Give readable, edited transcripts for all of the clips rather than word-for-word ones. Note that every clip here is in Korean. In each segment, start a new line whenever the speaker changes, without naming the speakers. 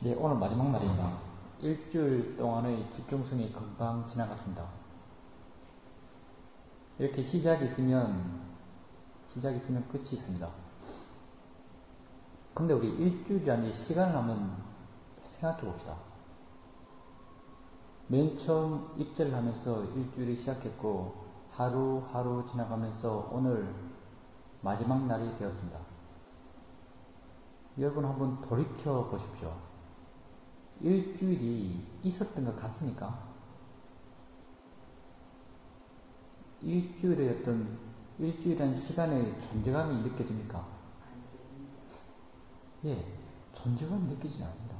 네, 오늘 마지막 날입니다. 일주일 동안의 집중성이 금방 지나갔습니다. 이렇게 시작이 있으면 끝이 있습니다. 근데 우리 일주일이라는 시간을 한번 생각해 봅시다. 맨 처음 입대를 하면서 일주일이 시작했고 하루하루 지나가면서 오늘 마지막 날이 되었습니다. 여러분 한번 돌이켜 보십시오. 일주일이 있었던 것 같습니까? 일주일이라는 시간의 존재감이 느껴집니까? 예, 존재감이 느끼지 않습니다.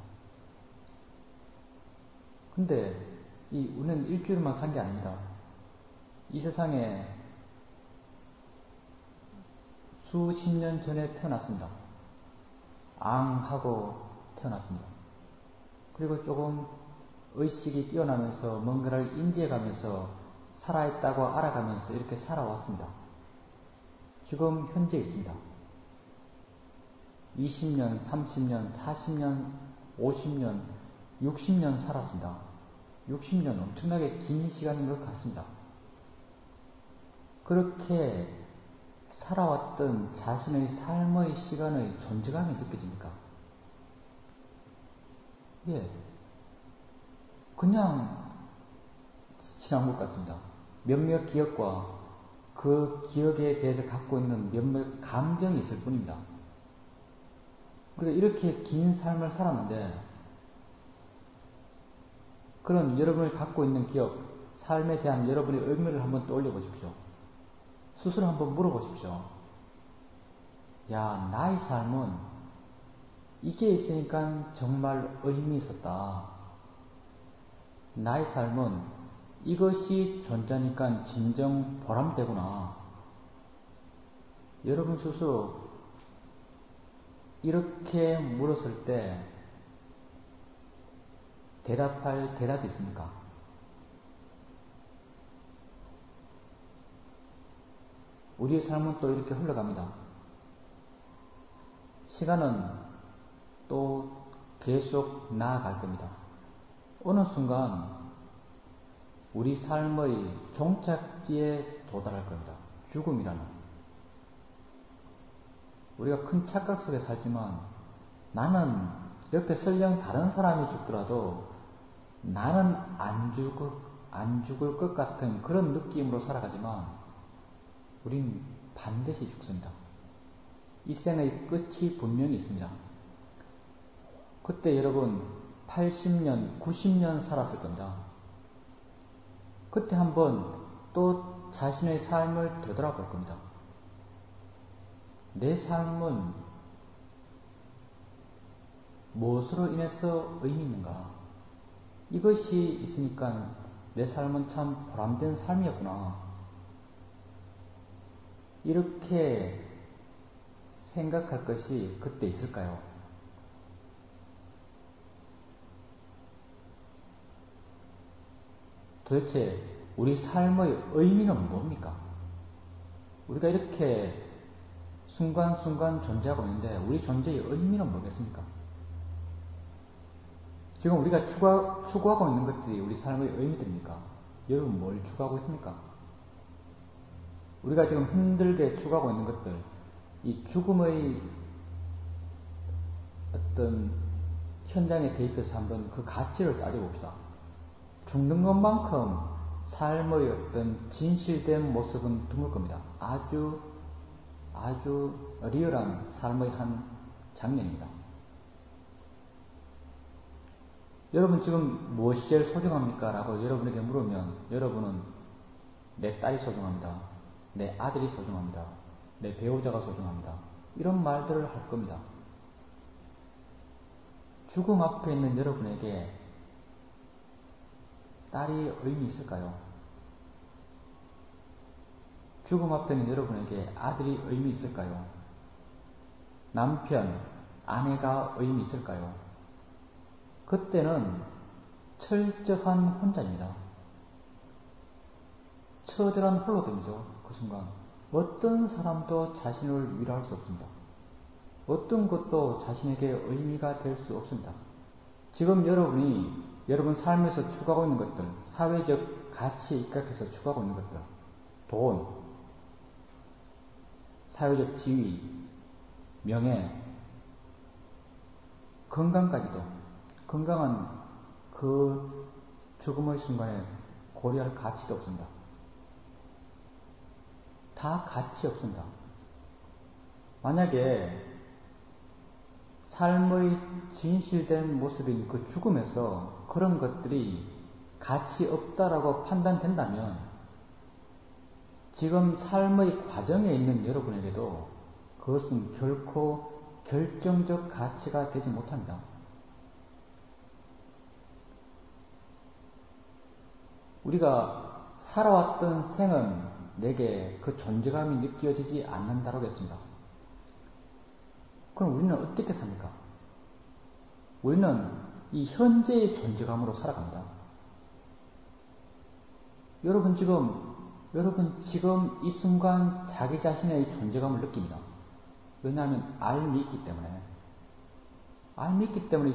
근데 우리는 일주일만 산 게 아닙니다. 이 세상에 수십 년 전에 태어났습니다. 앙하고 태어났습니다. 그리고 조금 의식이 뛰어나면서 뭔가를 인지해가면서 살아있다고 알아가면서 이렇게 살아왔습니다. 지금 현재 있습니다. 20년, 30년, 40년, 50년, 60년 살았습니다. 60년 엄청나게 긴 시간인 것 같습니다. 그렇게 살아왔던 자신의 삶의 시간의 존재감이 느껴집니까? 예. 그냥 지난 것 같습니다. 몇몇 기억과 그 기억에 대해서 갖고 있는 몇몇 감정이 있을 뿐입니다. 그러니까 이렇게 긴 삶을 살았는데 그런 여러분이 갖고 있는 기억, 삶에 대한 여러분의 의미를 한번 떠올려 보십시오. 스스로 한번 물어보십시오. 야, 나의 삶은 이게 있으니까 정말 의미 있었다. 나의 삶은 이것이 존재하니까 진정 보람되구나. 여러분 스스로 이렇게 물었을 때 대답할 대답이 있습니까? 우리의 삶은 또 이렇게 흘러갑니다. 시간은 또 계속 나아갈 겁니다. 어느 순간 우리 삶의 종착지에 도달할 겁니다. 죽음이라는. 우리가 큰 착각 속에 살지만 나는 옆에 설령 다른 사람이 죽더라도 나는 안 죽을 것 같은 그런 느낌으로 살아가지만 우린 반드시 죽습니다. 이 생의 끝이 분명히 있습니다. 그때 여러분 80년, 90년 살았을 겁니다. 그때 한번 또 자신의 삶을 되돌아볼 겁니다. 내 삶은 무엇으로 인해서 의미 있는가? 이것이 있으니까 내 삶은 참 보람된 삶이었구나. 이렇게 생각할 것이 그때 있을까요? 도대체 우리 삶의 의미는 뭡니까? 우리가 이렇게 순간순간 존재하고 있는데 우리 존재의 의미는 뭐겠습니까? 지금 우리가 추구하고 있는 것들이 우리 삶의 의미들입니까? 여러분 뭘 추구하고 있습니까? 우리가 지금 힘들게 추구하고 있는 것들, 이 죽음의 어떤 현장에 대입해서 한번 그 가치를 따져봅시다. 죽는 것만큼 삶의 어떤 진실된 모습은 드물 겁니다. 아주 리얼한 삶의 한 장면입니다. 여러분 지금 무엇이 제일 소중합니까? 라고 여러분에게 물으면 여러분은 내 딸이 소중합니다. 내 아들이 소중합니다. 내 배우자가 소중합니다. 이런 말들을 할 겁니다. 죽음 앞에 있는 여러분에게 딸이 의미 있을까요? 죽음 앞에 있는 여러분에게 아들이 의미 있을까요? 남편, 아내가 의미 있을까요? 그때는 철저한 혼자입니다. 처절한 홀로됨이죠. 그 순간 어떤 사람도 자신을 위로할 수 없습니다. 어떤 것도 자신에게 의미가 될 수 없습니다. 지금 여러분 삶에서 추구하고 있는 것들, 사회적 가치에 입각해서 추구하고 있는 것들, 돈, 사회적 지위, 명예, 건강까지도, 건강은 그 죽음의 순간에 고려할 가치도 없습니다. 다 가치 없습니다. 만약에 삶의 진실된 모습인 그 죽음에서 그런 것들이 가치 없다라고 판단된다면 지금 삶의 과정에 있는 여러분에게도 그것은 결코 결정적 가치가 되지 못합니다. 우리가 살아왔던 생은 내게 그 존재감이 느껴지지 않는다고 했습니다. 그럼 우리는 어떻게 삽니까? 우리는 이 현재의 존재감으로 살아갑니다. 여러분 지금 이 순간 자기 자신의 존재감을 느낍니다. 왜냐하면 알미 있기 때문에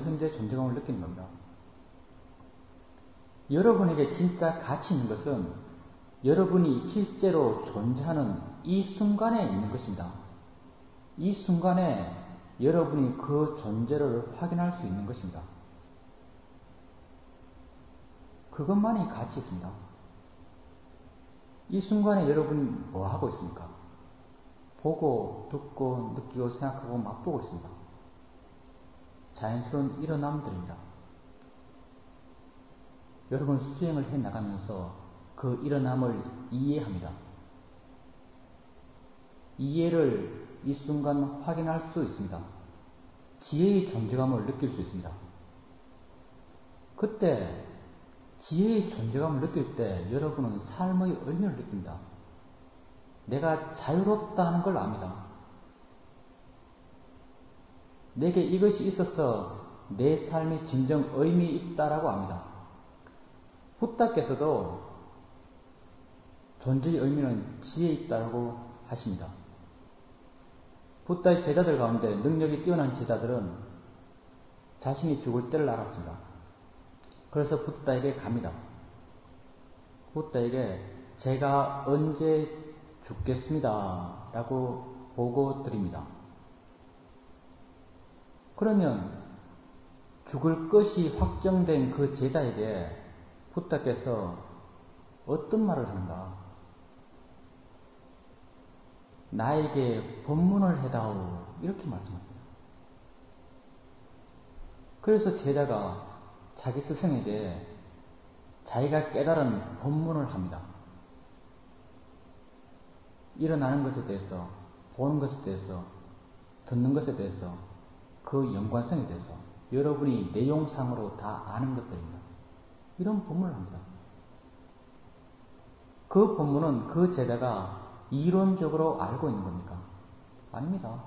현재 존재감을 느끼는 겁니다. 여러분에게 진짜 가치 있는 것은 여러분이 실제로 존재하는 이 순간에 있는 것입니다. 이 순간에 여러분이 그 존재를 확인할 수 있는 것입니다. 그것만이 가치 있습니다. 이 순간에 여러분이 뭐 하고 있습니까? 보고, 듣고, 느끼고, 생각하고, 맛보고 있습니다. 자연스러운 일어남들입니다. 여러분 수행을 해 나가면서 그 일어남을 이해합니다. 이해를 이 순간 확인할 수 있습니다. 지혜의 존재감을 느낄 수 있습니다. 그때 지혜의 존재감을 느낄 때 여러분은 삶의 의미를 느낍니다. 내가 자유롭다는 걸 압니다. 내게 이것이 있어서 내 삶에 진정 의미 있다라고 압니다. 부다께서도 존재의 의미는 지혜에 있다고 하십니다. 부다의 제자들 가운데 능력이 뛰어난 제자들은 자신이 죽을 때를 알았습니다. 그래서 부다에게 갑니다. 부다에게 제가 언제 죽겠습니다 라고 보고 드립니다. 그러면 죽을 것이 확정된 그 제자에게 부다께서 어떤 말을 하는가? 나에게 법문을 해다오 이렇게 말씀합니다. 그래서 제자가 자기 스승에게 자기가 깨달은 법문을 합니다. 일어나는 것에 대해서, 보는 것에 대해서, 듣는 것에 대해서, 그 연관성에 대해서 여러분이 내용상으로 다 아는 것들입니다. 이런 법문을 합니다. 그 법문은 그 제자가 이론적으로 알고 있는 겁니까? 아닙니다.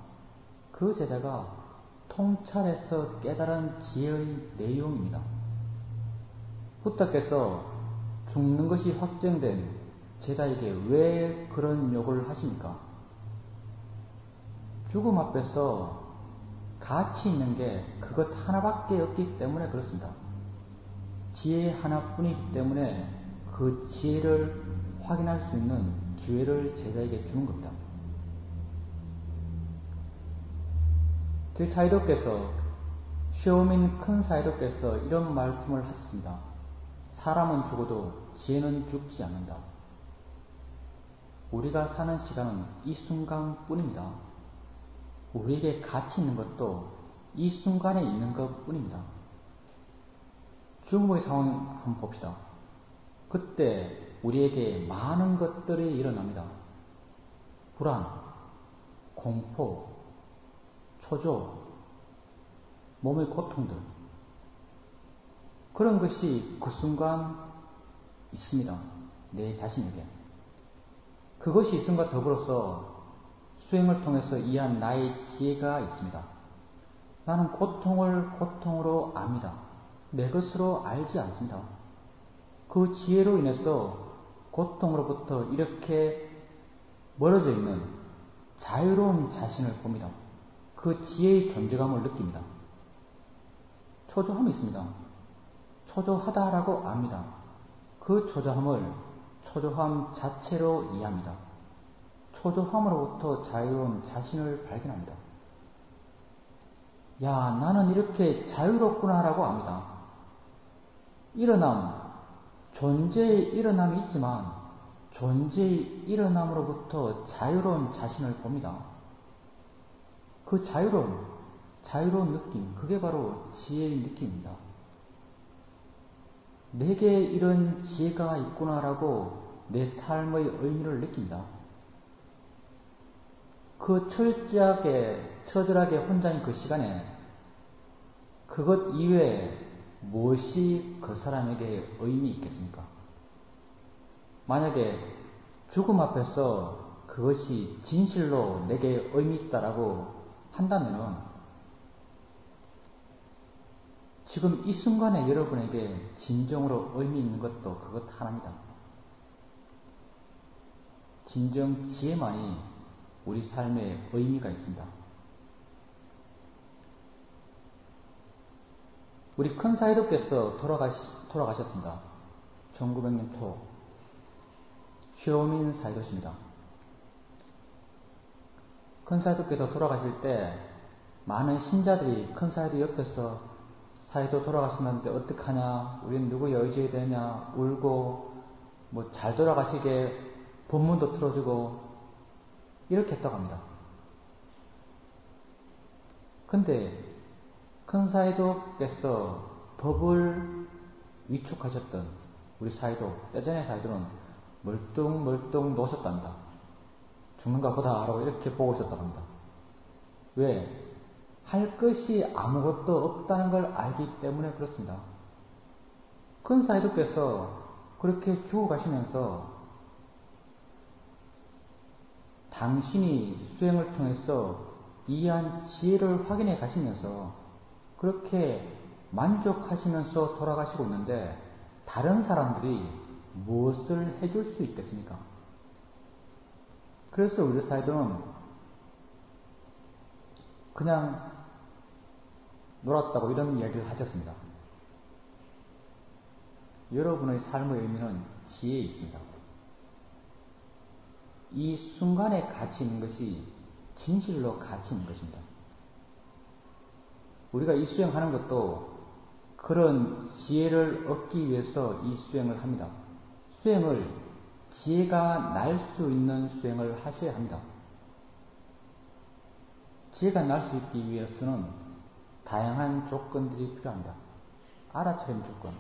그 제자가 통찰해서 깨달은 지혜의 내용입니다. 부다께서 죽는 것이 확정된 제자에게 왜 그런 욕을 하십니까? 죽음 앞에서 가치 있는 게 그것 하나밖에 없기 때문에 그렇습니다. 지혜 하나뿐이기 때문에 그 지혜를 확인할 수 있는 기회를 제자에게 주는 겁니다. 제 사이도께서, 슈오민 큰 사이도께서 이런 말씀을 하셨습니다. 사람은 죽어도 지혜는 죽지 않는다. 우리가 사는 시간은 이 순간뿐입니다. 우리에게 가치 있는 것도 이 순간에 있는 것뿐입니다. 죽음의 상황 한번 봅시다. 그때 우리에게 많은 것들이 일어납니다. 불안, 공포, 초조, 몸의 고통들. 그런 것이 그 순간 있습니다. 내 자신에게. 그것이 있음과 더불어서 수행을 통해서 이해한 나의 지혜가 있습니다. 나는 고통을 고통으로 압니다. 내 것으로 알지 않습니다. 그 지혜로 인해서 고통으로부터 이렇게 멀어져 있는 자유로운 자신을 봅니다. 그 지혜의 존재감을 느낍니다. 초조함이 있습니다. 초조하다라고 압니다. 그 초조함을 초조함 자체로 이해합니다. 초조함으로부터 자유로운 자신을 발견합니다. 야, 나는 이렇게 자유롭구나라고 압니다. 일어남, 존재의 일어남이 있지만 존재의 일어남으로부터 자유로운 자신을 봅니다. 그 자유로운 느낌, 그게 바로 지혜의 느낌입니다. 내게 이런 지혜가 있구나라고 내 삶의 의미를 느낍니다. 그 처절하게 혼자인 그 시간에 그것 이외에 무엇이 그 사람에게 의미 있겠습니까? 만약에 죽음 앞에서 그것이 진실로 내게 의미 있다라고 한다면은 지금 이 순간에 여러분에게 진정으로 의미 있는 것도 그것 하나입니다. 진정 지혜만이 우리 삶에 의미가 있습니다. 우리 큰 사이독께서 돌아가셨습니다. 1900년 초 쇼민 사이독입니다. 큰 사이독께서 돌아가실 때 많은 신자들이 큰 사이독 옆에서 사이독 돌아가셨는데 어떡하냐, 우리는 누구에 의지해야 되냐, 울고 뭐 잘 돌아가시게 본문도 틀어주고 이렇게 했다고 합니다. 근데 큰 사이독께서 법을 위촉하셨던 우리 사이독, 예전의 사이독은 멀뚱멀뚱 놓으셨답니다. 죽는가 보다 라고 이렇게 보고 있었다고 합니다. 왜? 할 것이 아무것도 없다는 걸 알기 때문에 그렇습니다. 큰 사이독께서 그렇게 죽어가시면서 당신이 수행을 통해서 이해한 지혜를 확인해 가시면서 그렇게 만족하시면서 돌아가시고 있는데 다른 사람들이 무엇을 해줄 수 있겠습니까? 그래서 우리 사이들은 그냥 놀았다고 이런 이야기를 하셨습니다. 여러분의 삶의 의미는 지혜에 있습니다. 이 순간에 가치 있는 것이 진실로 가치 있는 것입니다. 우리가 이 수행하는 것도 그런 지혜를 얻기 위해서 이 수행을 합니다. 수행을 지혜가 날 수 있는 수행을 하셔야 합니다. 지혜가 날 수 있기 위해서는 다양한 조건들이 필요합니다. 알아차림 조건.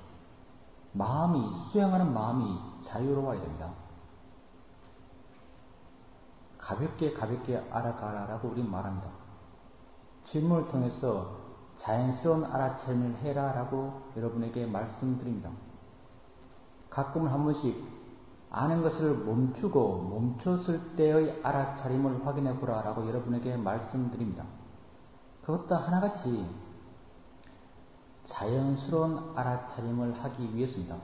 수행하는 마음이 자유로워야 됩니다. 가볍게 알아가라라고 우리는 말합니다. 질문을 통해서 자연스러운 알아차림을 해라라고 여러분에게 말씀드립니다. 가끔은 한 번씩 아는 것을 멈췄을 때의 알아차림을 확인해 보라라고 여러분에게 말씀드립니다. 그것도 하나같이 자연스러운 알아차림을 하기 위해서입니다.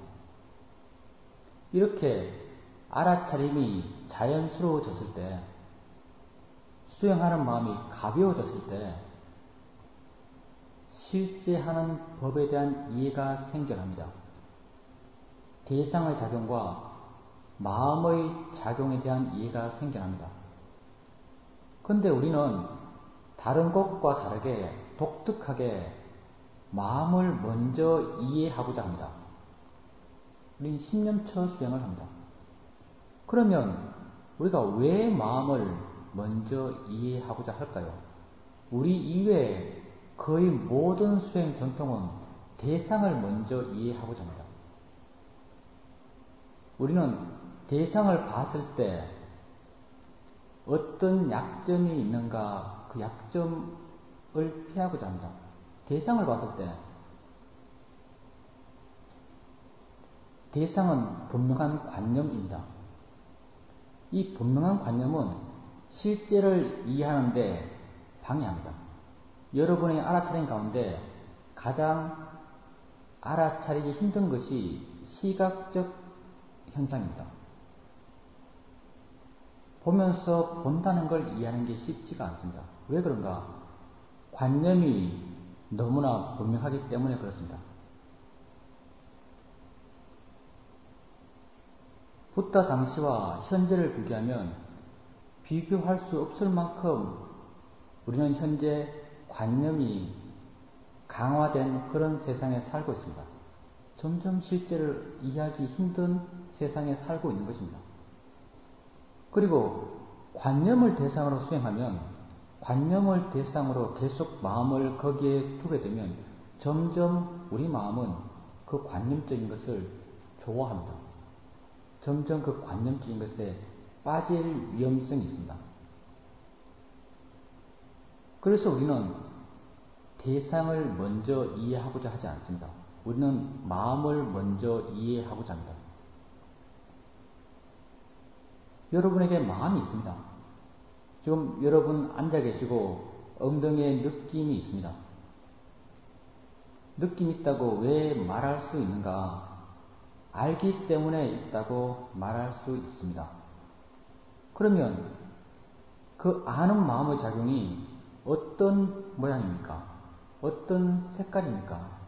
이렇게 알아차림이 자연스러워졌을 때, 수행하는 마음이 가벼워졌을 때 실제 하는 법에 대한 이해가 생겨납니다. 대상의 작용과 마음의 작용에 대한 이해가 생겨납니다. 그런데 우리는 다른 곳과 다르게 독특하게 마음을 먼저 이해하고자 합니다. 우리는 10년처 수행을 합니다. 그러면 우리가 왜 마음을 먼저 이해하고자 할까요? 우리 이외에 거의 모든 수행 전통은 대상을 먼저 이해하고자 합니다. 우리는 대상을 봤을 때 어떤 약점이 있는가 그 약점을 피하고자 합니다. 대상을 봤을 때 대상은 분명한 관념입니다. 이 분명한 관념은 실제를 이해하는 데 방해합니다. 여러분의 알아차림 가운데 가장 알아차리기 힘든 것이 시각적 현상입니다. 보면서 본다는 걸 이해하는 게 쉽지가 않습니다. 왜 그런가? 관념이 너무나 분명하기 때문에 그렇습니다. 부다 당시와 현재를 비교하면 비교할 수 없을 만큼 우리는 현재 관념이 강화된 그런 세상에 살고 있습니다. 점점 실제를 이해하기 힘든 세상에 살고 있는 것입니다. 그리고 관념을 대상으로 수행하면 관념을 대상으로 계속 마음을 거기에 두게 되면 점점 우리 마음은 그 관념적인 것을 좋아합니다. 점점 그 관념적인 것에 빠질 위험성이 있습니다. 그래서 우리는 대상을 먼저 이해하고자 하지 않습니다. 우리는 마음을 먼저 이해하고자 합니다. 여러분에게 마음이 있습니다. 지금 여러분 앉아 계시고 엉덩이에 느낌이 있습니다. 느낌이 있다고 왜 말할 수 있는가? 알기 때문에 있다고 말할 수 있습니다. 그러면 그 아는 마음의 작용이 어떤 모양입니까? 어떤 색깔입니까?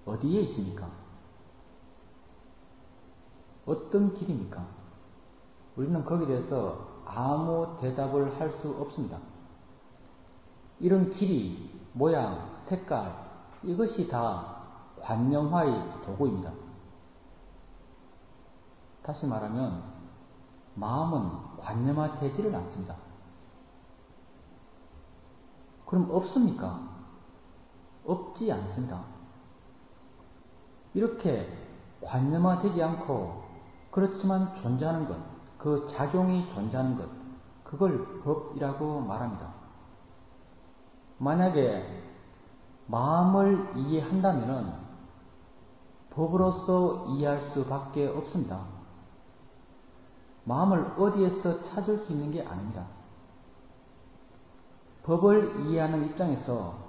어디에 있습니까? 어떤 길입니까? 우리는 거기에 대해서 아무 대답을 할 수 없습니다. 이런 길이, 모양, 색깔, 이것이 다 관념화의 도구입니다. 다시 말하면 마음은 관념화되지를 않습니다. 그럼 없습니까? 없지 않습니다. 이렇게 관념화되지 않고 그렇지만 존재하는 것, 그 작용이 존재하는 것, 그걸 법이라고 말합니다. 만약에 마음을 이해한다면 법으로서 이해할 수밖에 없습니다. 마음을 어디에서 찾을 수 있는 게 아닙니다. 법을 이해하는 입장에서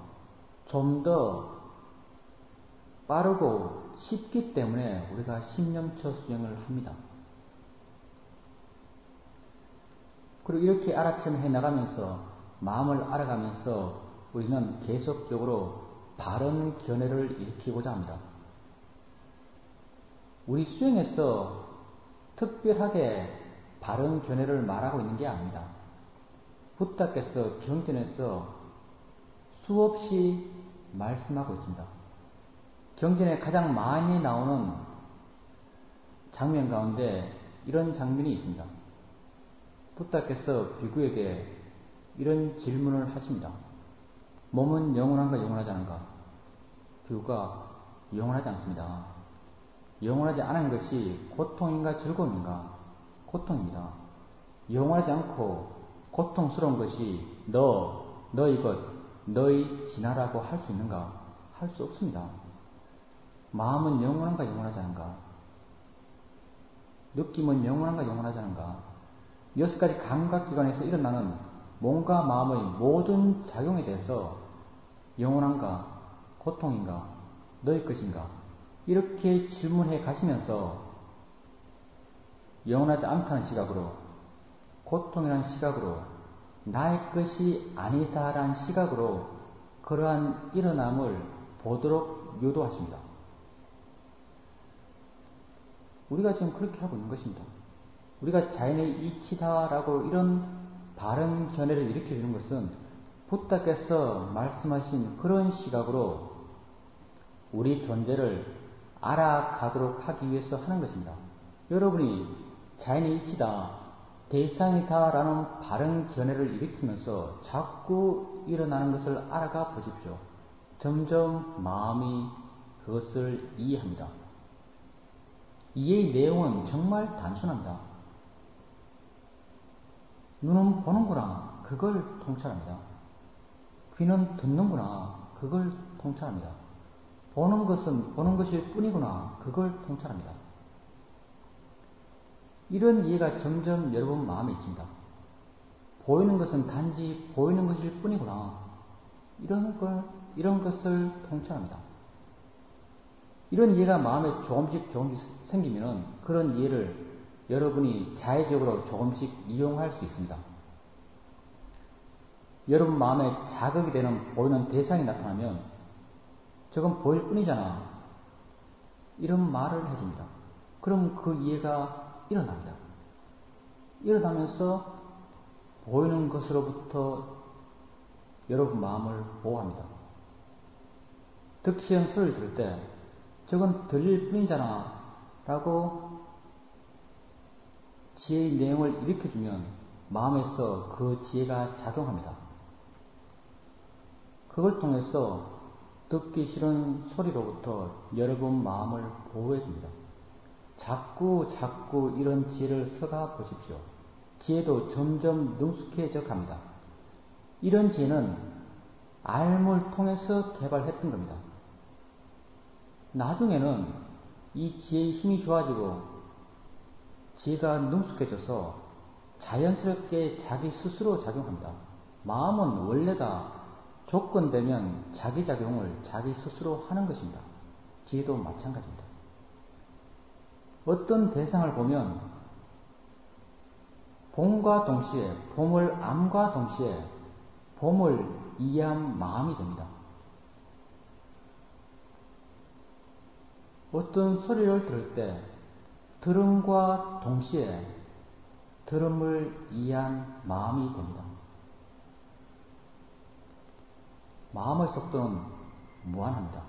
좀 더 빠르고 쉽기 때문에 우리가 신념처 수행을 합니다. 그리고 이렇게 알아채해 나가면서 마음을 알아가면서 우리는 계속적으로 바른 견해를 일으키고자 합니다. 우리 수행에서 특별하게 바른 견해를 말하고 있는 게 아닙니다. 부다께서 경전에서 수없이 말씀하고 있습니다. 경전에 가장 많이 나오는 장면 가운데 이런 장면이 있습니다. 부다께서 비구에게 이런 질문을 하십니다. 몸은 영원한가 영원하지 않은가? 비구가 영원하지 않습니다. 영원하지 않은 것이 고통인가 즐거움인가? 고통입니다. 영원하지 않고 고통스러운 것이 너희 것, 너희 진화라고 할 수 있는가? 할 수 없습니다. 마음은 영원한가 영원하지 않은가? 느낌은 영원한가 영원하지 않은가? 6가지 감각기관에서 일어나는 몸과 마음의 모든 작용에 대해서 영원한가? 고통인가? 너희 것인가? 이렇게 질문해 가시면서 영원하지 않다는 시각으로, 고통이라는 시각으로, 나의 것이 아니다라는 시각으로 그러한 일어남을 보도록 유도하십니다. 우리가 지금 그렇게 하고 있는 것입니다. 우리가 자연의 이치다라고 이런 바른 견해를 일으켜주는 것은 부다께서 말씀하신 그런 시각으로 우리 존재를 알아가도록 하기 위해서 하는 것입니다. 여러분이 자연의 이치다, 대상이다 라는 바른 견해를 일으키면서 자꾸 일어나는 것을 알아가 보십시오. 점점 마음이 그것을 이해합니다. 이해의 내용은 정말 단순합니다. 눈은 보는구나, 그걸 통찰합니다. 귀는 듣는구나, 그걸 통찰합니다. 보는 것은 보는 것일 뿐이구나, 그걸 통찰합니다. 이런 이해가 점점 여러분 마음에 있습니다. 보이는 것은 단지 보이는 것일 뿐이구나, 이런 것을 통찰합니다. 이런 이해가 마음에 조금씩 생기면은 그런 이해를 여러분이 자의적으로 조금씩 이용할 수 있습니다. 여러분 마음에 자극이 되는 보이는 대상이 나타나면 저건 보일 뿐이잖아. 이런 말을 해줍니다. 그럼 그 이해가 일어납니다. 일어나면서 보이는 것으로부터 여러분 마음을 보호합니다. 듣기 싫은 소리를 들을 때 저건 들릴 뿐이잖아 라고 지혜의 내용을 일으켜주면 마음에서 그 지혜가 작용합니다. 그걸 통해서 듣기 싫은 소리로부터 여러분 마음을 보호해줍니다. 자꾸 이런 지혜를 써가 보십시오. 지혜도 점점 능숙해져 갑니다. 이런 지혜는 알물 통해서 개발했던 겁니다. 나중에는 이 지혜의 힘이 좋아지고 지혜가 능숙해져서 자연스럽게 자기 스스로 작용합니다. 마음은 원래가 조건되면 자기 작용을 자기 스스로 하는 것입니다. 지혜도 마찬가지입니다. 어떤 대상을 보면 봄과 동시에, 봄을 암과 동시에 봄을 이해한 마음이 됩니다. 어떤 소리를 들을 때 들음과 동시에 들음을 이해한 마음이 됩니다. 마음의 속도는 무한합니다.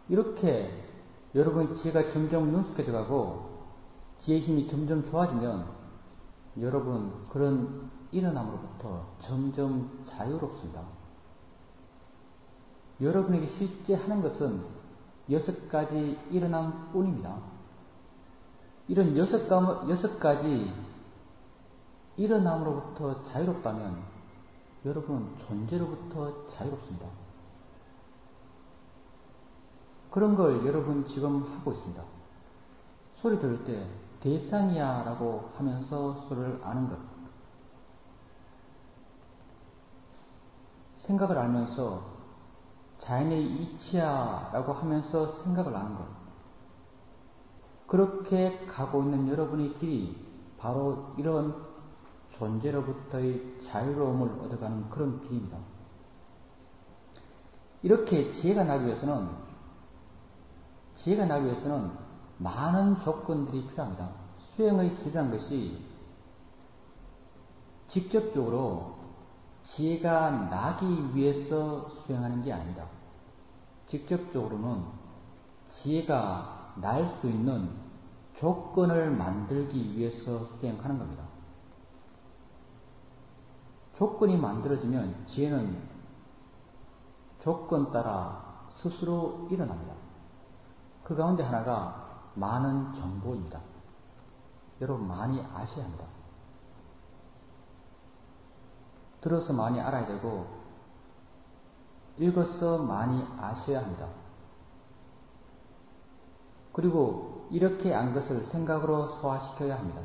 이렇게 여러분 지혜가 점점 능숙해져 가고 지혜의 힘이 점점 좋아지면 여러분 그런 일어남으로부터 점점 자유롭습니다. 여러분에게 실제 하는 것은 6가지 일어남 뿐입니다. 이런 6가지 일어남으로부터 자유롭다면 여러분은 존재로부터 자유롭습니다. 그런 걸 여러분 지금 하고 있습니다. 소리 들을 때 대상이야 라고 하면서 소리를 아는 것, 생각을 알면서 자연의 이치야 라고 하면서 생각을 아는 것, 그렇게 가고 있는 여러분의 길이 바로 이런 존재로부터의 자유로움을 얻어가는 그런 길입니다. 이렇게 지혜가 나기 위해서는 많은 조건들이 필요합니다. 수행의 길이란 것이 직접적으로 지혜가 나기 위해서 수행하는 게 아니다. 직접적으로는 지혜가 날 수 있는 조건을 만들기 위해서 수행하는 겁니다. 조건이 만들어지면 지혜는 조건 따라 스스로 일어납니다. 그 가운데 하나가 많은 정보입니다. 여러분 많이 아셔야 합니다. 들어서 많이 알아야 되고 읽어서 많이 아셔야 합니다. 그리고 이렇게 안 것을 생각으로 소화시켜야 합니다.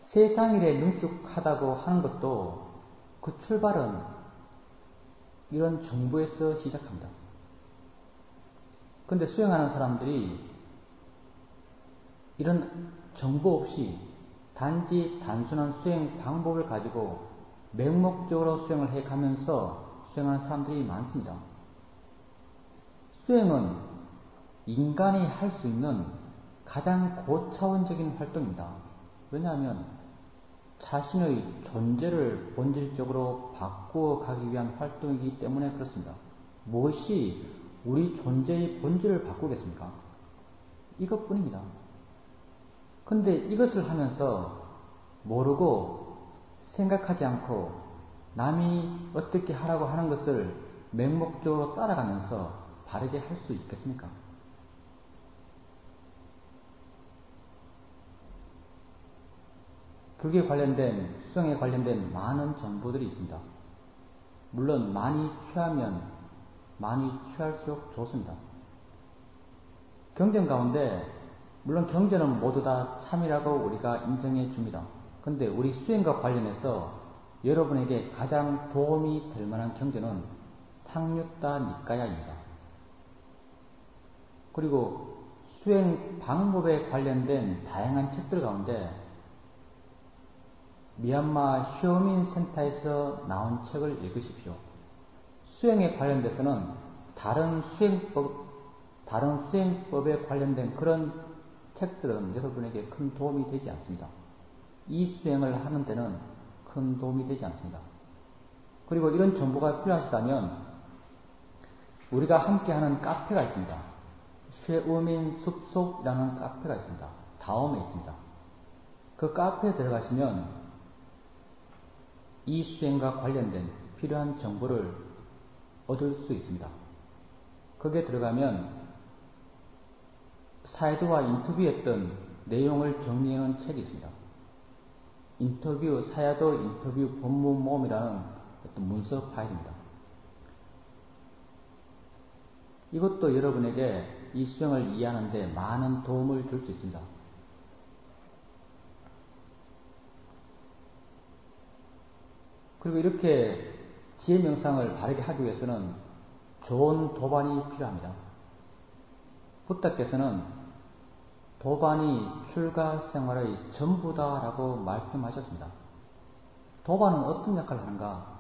세상일에 능숙하다고 하는 것도 그 출발은 이런 정보에서 시작합니다. 그런데 수행하는 사람들이 이런 정보 없이 단지 단순한 수행 방법을 가지고 맹목적으로 수행을 해가면서 수행하는 사람들이 많습니다. 수행은 인간이 할 수 있는 가장 고차원적인 활동입니다. 왜냐하면 자신의 존재를 본질적으로 바꾸어 가기 위한 활동이기 때문에 그렇습니다. 무엇이 우리 존재의 본질을 바꾸겠습니까? 이것뿐입니다. 근데 이것을 하면서 모르고 생각하지 않고 남이 어떻게 하라고 하는 것을 맹목적으로 따라가면서 바르게 할 수 있겠습니까? 불교에 관련된, 수행에 관련된 많은 정보들이 있습니다. 물론 많이 취하면 많이 취할수록 좋습니다. 경전 가운데 물론 경전은 모두 다 참이라고 우리가 인정해 줍니다. 근데 우리 수행과 관련해서 여러분에게 가장 도움이 될 만한 경전은 상유타 니까야입니다. 그리고 수행 방법에 관련된 다양한 책들 가운데 미얀마 쇼민 센터에서 나온 책을 읽으십시오. 수행에 관련돼서는 다른 수행법에 관련된 그런 책들은 여러분에게 큰 도움이 되지 않습니다. 이 수행을 하는 데는 큰 도움이 되지 않습니다. 그리고 이런 정보가 필요하시다면 우리가 함께하는 카페가 있습니다. 쇠우민 숲속이라는 카페가 있습니다. 다음에 있습니다. 그 카페에 들어가시면 이 수행과 관련된 필요한 정보를 얻을 수 있습니다. 거기에 들어가면 사이드와 인터뷰했던 내용을 정리해놓은 책이 있습니다. 사야도 인터뷰 본문 모음이라는 어떤 문서 파일입니다. 이것도 여러분에게 이 수행을 이해하는 데 많은 도움을 줄 수 있습니다. 그리고 이렇게 지혜 명상을 바르게 하기 위해서는 좋은 도반이 필요합니다. 부타께서는 도반이 출가 생활의 전부다라고 말씀하셨습니다. 도반은 어떤 역할을 하는가?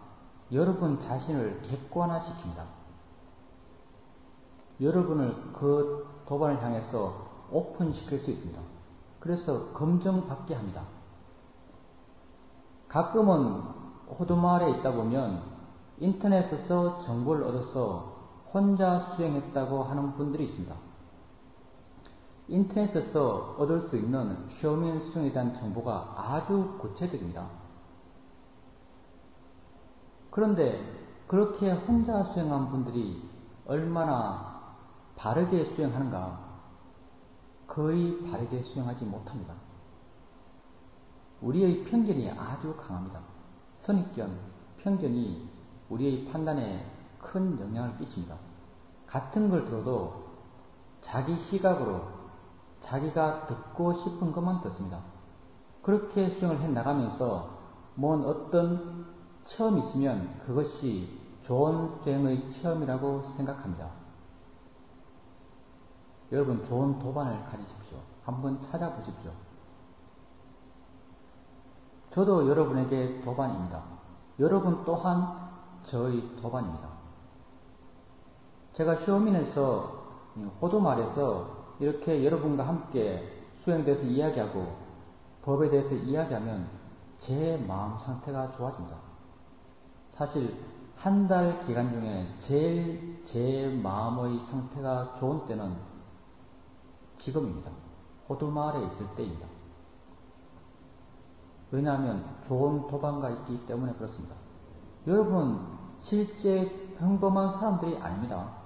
여러분 자신을 객관화시킵니다. 여러분을 그 도반을 향해서 오픈시킬 수 있습니다. 그래서 검증받게 합니다. 가끔은 호두마을에 있다 보면 인터넷에서 정보를 얻어서 혼자 수행했다고 하는 분들이 있습니다. 인터넷에서 얻을 수 있는 쇼민 수행에 대한 정보가 아주 구체적입니다. 그런데 그렇게 혼자 수행한 분들이 얼마나 바르게 수행하는가? 거의 바르게 수행하지 못합니다. 우리의 편견이 아주 강합니다. 선입견, 편견이 우리의 판단에 큰 영향을 끼칩니다. 같은 걸 들어도 자기 시각으로 자기가 듣고 싶은 것만 듣습니다. 그렇게 수행을 해 나가면서 뭔 어떤 체험이 있으면 그것이 좋은 수행의 체험이라고 생각합니다. 여러분 좋은 도반을 가지십시오. 한번 찾아보십시오. 저도 여러분에게 도반입니다. 여러분 또한 저의 도반입니다. 제가 쇼민에서 호두말에서 이렇게 여러분과 함께 수행에 대해서 이야기하고 법에 대해서 이야기하면 제 마음 상태가 좋아집니다. 사실 한 달 기간 중에 제일 제 마음의 상태가 좋은 때는 지금입니다. 호두마을에 있을 때입니다. 왜냐하면 좋은 도반가 있기 때문에 그렇습니다. 여러분 실제 평범한 사람들이 아닙니다.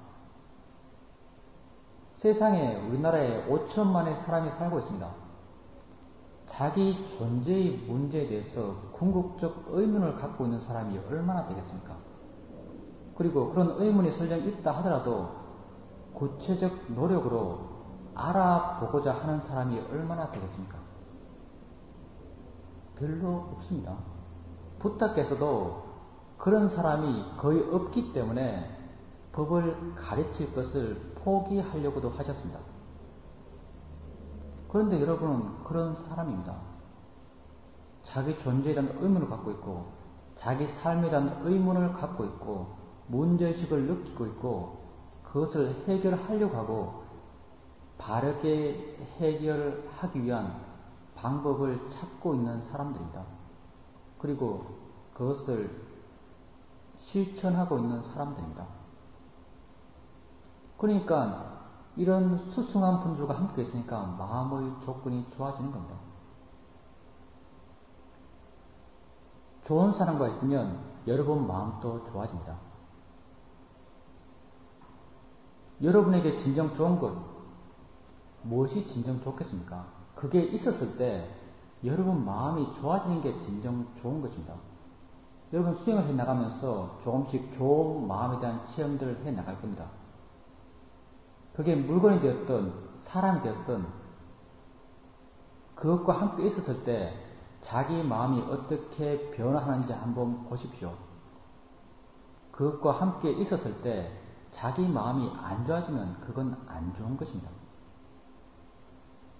세상에 우리나라에 5천만의 사람이 살고 있습니다. 자기 존재의 문제에 대해서 궁극적 의문을 갖고 있는 사람이 얼마나 되겠습니까? 그리고 그런 의문이 설령 있다 하더라도 구체적 노력으로 알아보고자 하는 사람이 얼마나 되겠습니까? 별로 없습니다. 부타께서도 그런 사람이 거의 없기 때문에 법을 가르칠 것을 포기하려고도 하셨습니다. 그런데 여러분은 그런 사람입니다. 자기 존재에 대한 의문을 갖고 있고 자기 삶에 대한 의문을 갖고 있고 문제의식을 느끼고 있고 그것을 해결하려고 하고 바르게 해결하기 위한 방법을 찾고 있는 사람들입니다. 그리고 그것을 실천하고 있는 사람들입니다. 그러니까 이런 수승한 분들과 함께 있으니까 마음의 조건이 좋아지는 겁니다. 좋은 사람과 있으면 여러분 마음도 좋아집니다. 여러분에게 진정 좋은 것, 무엇이 진정 좋겠습니까? 그게 있었을 때 여러분 마음이 좋아지는 게 진정 좋은 것입니다. 여러분 수행을 해 나가면서 조금씩 좋은 마음에 대한 체험들을 해 나갈 겁니다. 그게 물건이 되었든 사람이 되었든 그것과 함께 있었을 때 자기 마음이 어떻게 변화하는지 한번 보십시오. 그것과 함께 있었을 때 자기 마음이 안 좋아지면 그건 안 좋은 것입니다.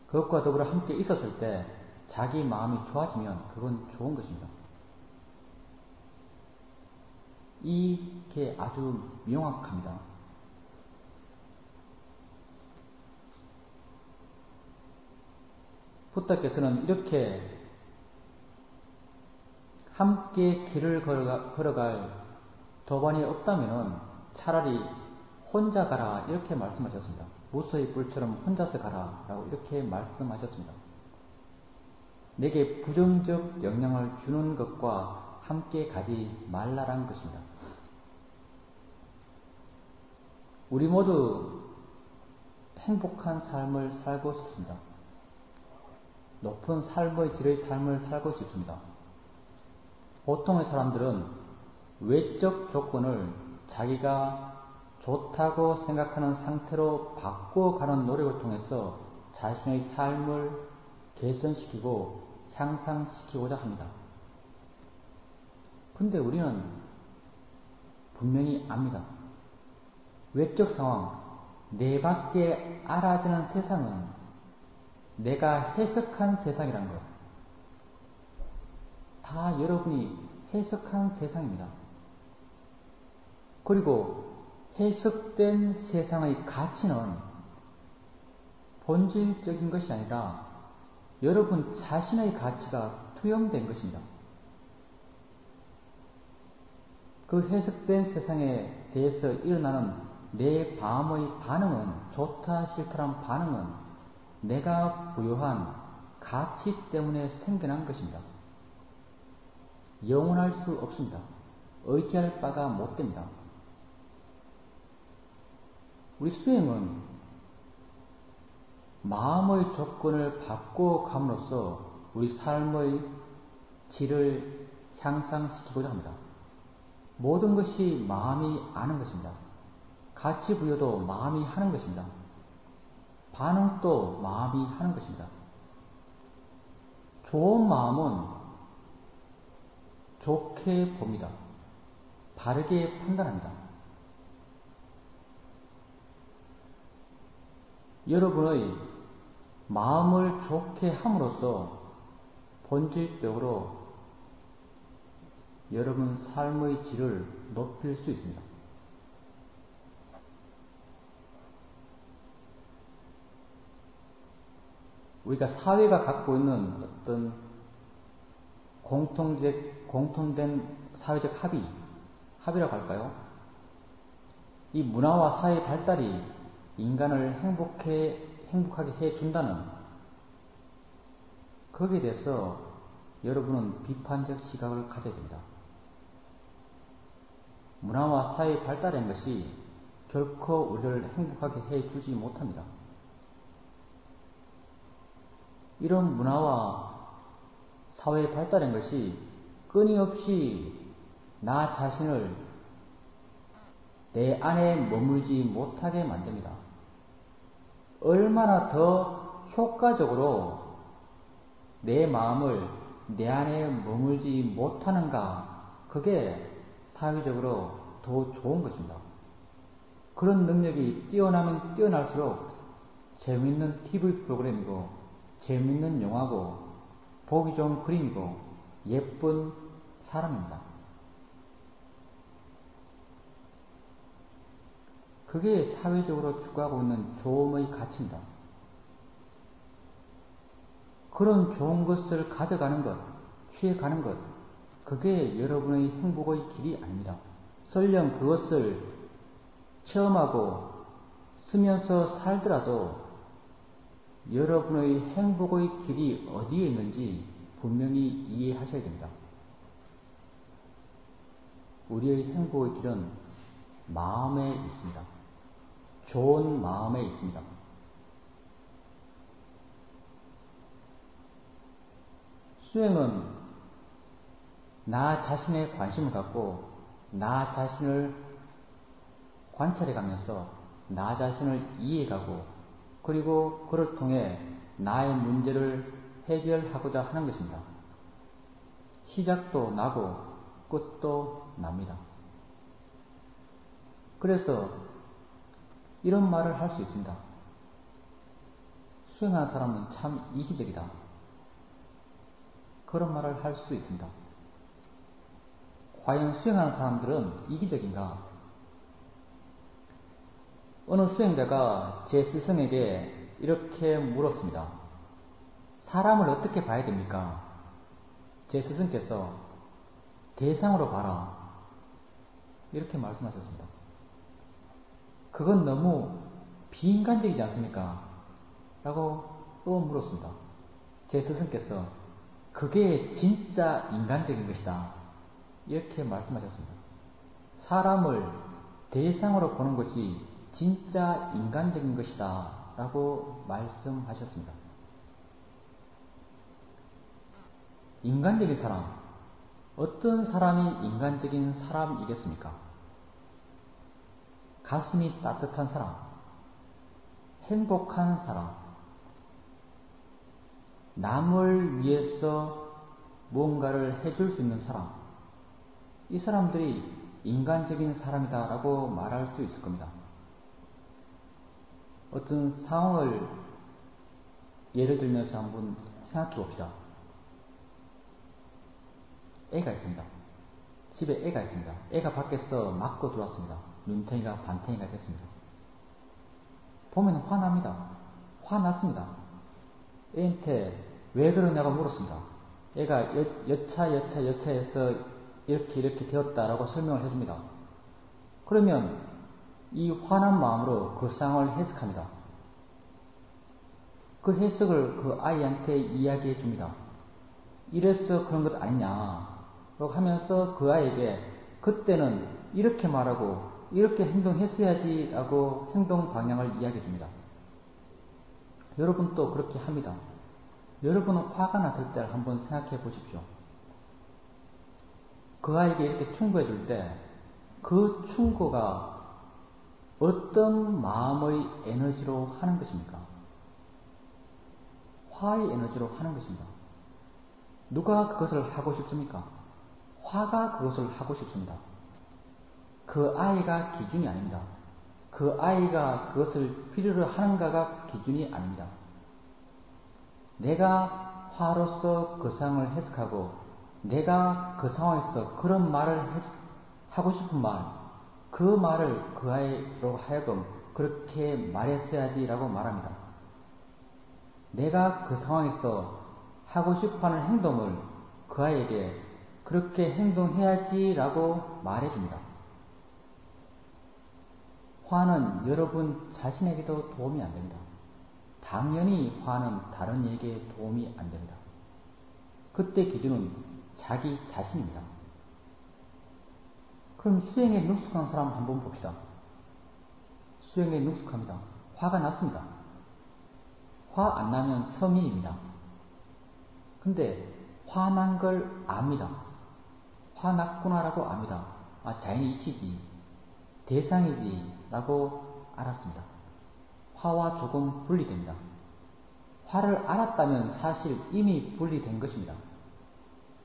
그것과 더불어 함께 있었을 때 자기 마음이 좋아지면 그건 좋은 것입니다. 이게 아주 명확합니다. 부다께서는 이렇게 함께 길을 걸어갈 도반이 없다면 차라리 혼자 가라 이렇게 말씀하셨습니다. 무소의 뿔처럼 혼자서 가라 라고 이렇게 말씀하셨습니다. 내게 부정적 영향을 주는 것과 함께 가지 말라란 것입니다. 우리 모두 행복한 삶을 살고 싶습니다. 높은 삶의 질의 삶을 살고 싶습니다. 보통의 사람들은 외적 조건을 자기가 좋다고 생각하는 상태로 바꿔가는 노력을 통해서 자신의 삶을 개선시키고 향상시키고자 합니다. 근데 우리는 분명히 압니다. 외적 상황, 내 밖에 알아지는 세상은 내가 해석한 세상이란 것. 다 여러분이 해석한 세상입니다. 그리고 해석된 세상의 가치는 본질적인 것이 아니라 여러분 자신의 가치가 투영된 것입니다. 그 해석된 세상에 대해서 일어나는 내 마음의 반응은, 좋다 싫다란 반응은 내가 부여한 가치 때문에 생겨난 것입니다. 영원할 수 없습니다. 의지할 바가 못 됩니다. 우리 수행은 마음의 조건을 바꿔감으로써 우리 삶의 질을 향상시키고자 합니다. 모든 것이 마음이 아는 것입니다. 가치 부여도 마음이 하는 것입니다. 반응도 마음이 하는 것입니다. 좋은 마음은 좋게 봅니다. 바르게 판단합니다. 여러분의 마음을 좋게 함으로써 본질적으로 여러분 삶의 질을 높일 수 있습니다. 우리가 사회가 갖고 있는 어떤 공통된 사회적 합의라고 할까요? 이 문화와 사회 발달이 인간을 행복하게 해준다는 거기에 대해서 여러분은 비판적 시각을 가져야 됩니다. 문화와 사회 발달한 것이 결코 우리를 행복하게 해주지 못합니다. 이런 문화와 사회 발달한 것이 끊임없이 나 자신을 내 안에 머물지 못하게 만듭니다. 얼마나 더 효과적으로 내 마음을 내 안에 머물지 못하는가, 그게 사회적으로 더 좋은 것입니다. 그런 능력이 뛰어나면 뛰어날수록 재미있는 TV 프로그램이고 재미있는 영화고 보기 좋은 그림이고 예쁜 사람입니다. 그게 사회적으로 추구하고 있는 좋음의 가치입니다. 그런 좋은 것을 가져가는 것, 취해가는 것, 그게 여러분의 행복의 길이 아닙니다. 설령 그것을 체험하고 쓰면서 살더라도 여러분의 행복의 길이 어디에 있는지 분명히 이해하셔야 됩니다. 우리의 행복의 길은 마음에 있습니다. 좋은 마음에 있습니다. 수행은 나 자신에 관심을 갖고 나 자신을 관찰해 가면서 나 자신을 이해가고 그리고 그를 통해 나의 문제를 해결하고자 하는 것입니다. 시작도 나고 끝도 납니다. 그래서 이런 말을 할 수 있습니다. 수행하는 사람은 참 이기적이다. 그런 말을 할 수 있습니다. 과연 수행하는 사람들은 이기적인가? 어느 수행자가 제 스승에게 이렇게 물었습니다. 사람을 어떻게 봐야 됩니까? 제 스승께서 대상으로 봐라. 이렇게 말씀하셨습니다. 그건 너무 비인간적이지 않습니까? 라고 또 물었습니다. 제 스승께서 그게 진짜 인간적인 것이다. 이렇게 말씀하셨습니다. 사람을 대상으로 보는 것이 진짜 인간적인 것이다. 라고 말씀하셨습니다. 인간적인 사람, 어떤 사람이 인간적인 사람이겠습니까? 가슴이 따뜻한 사람, 행복한 사람, 남을 위해서 무언가를 해줄 수 있는 사람, 이 사람들이 인간적인 사람이다 라고 말할 수 있을 겁니다. 어떤 상황을 예를 들면서 한번 생각해 봅시다. 애가 있습니다. 집에 애가 있습니다. 애가 밖에서 맞고 들어왔습니다. 눈탱이가 반탱이가 됐습니다. 보면 화납니다. 화났습니다. 애한테 왜 그러냐고 물었습니다. 애가 여차해서 이렇게 되었다라고 설명을 해줍니다. 그러면 이 화난 마음으로 그 상황을 해석합니다. 그 해석을 그 아이한테 이야기해 줍니다. 이래서 그런 것 아니냐 라고 하면서 그 아이에게 그때는 이렇게 말하고 이렇게 행동했어야지 라고 행동 방향을 이야기해 줍니다. 여러분도 그렇게 합니다. 여러분은 화가 났을 때를 한번 생각해 보십시오. 그 아이에게 이렇게 충고해 줄 때 그 충고가 어떤 마음의 에너지로 하는 것입니까? 화의 에너지로 하는 것입니다. 누가 그것을 하고 싶습니까? 화가 그것을 하고 싶습니다. 그 아이가 기준이 아닙니다. 그 아이가 그것을 필요로 하는가가 기준이 아닙니다. 내가 화로서 그 상황을 해석하고 내가 그 상황에서 그런 말을 하고 싶은 말, 그 말을 그 아이로 하여금 그렇게 말했어야지라고 말합니다. 내가 그 상황에서 하고 싶어하는 행동을 그 아이에게 그렇게 행동해야지라고 말해줍니다. 화는 여러분 자신에게도 도움이 안 됩니다. 당연히 화는 다른 이에게 도움이 안 됩니다. 그때 기준은 자기 자신입니다. 그럼 수행에 능숙한 사람 한번 봅시다. 수행에 능숙합니다. 화가 났습니다. 화 안 나면 성인입니다. 근데 화난 걸 압니다. 화났구나라고 압니다. 아, 자연의 이치지, 대상이지 라고 알았습니다. 화와 조금 분리됩니다. 화를 알았다면 사실 이미 분리된 것입니다.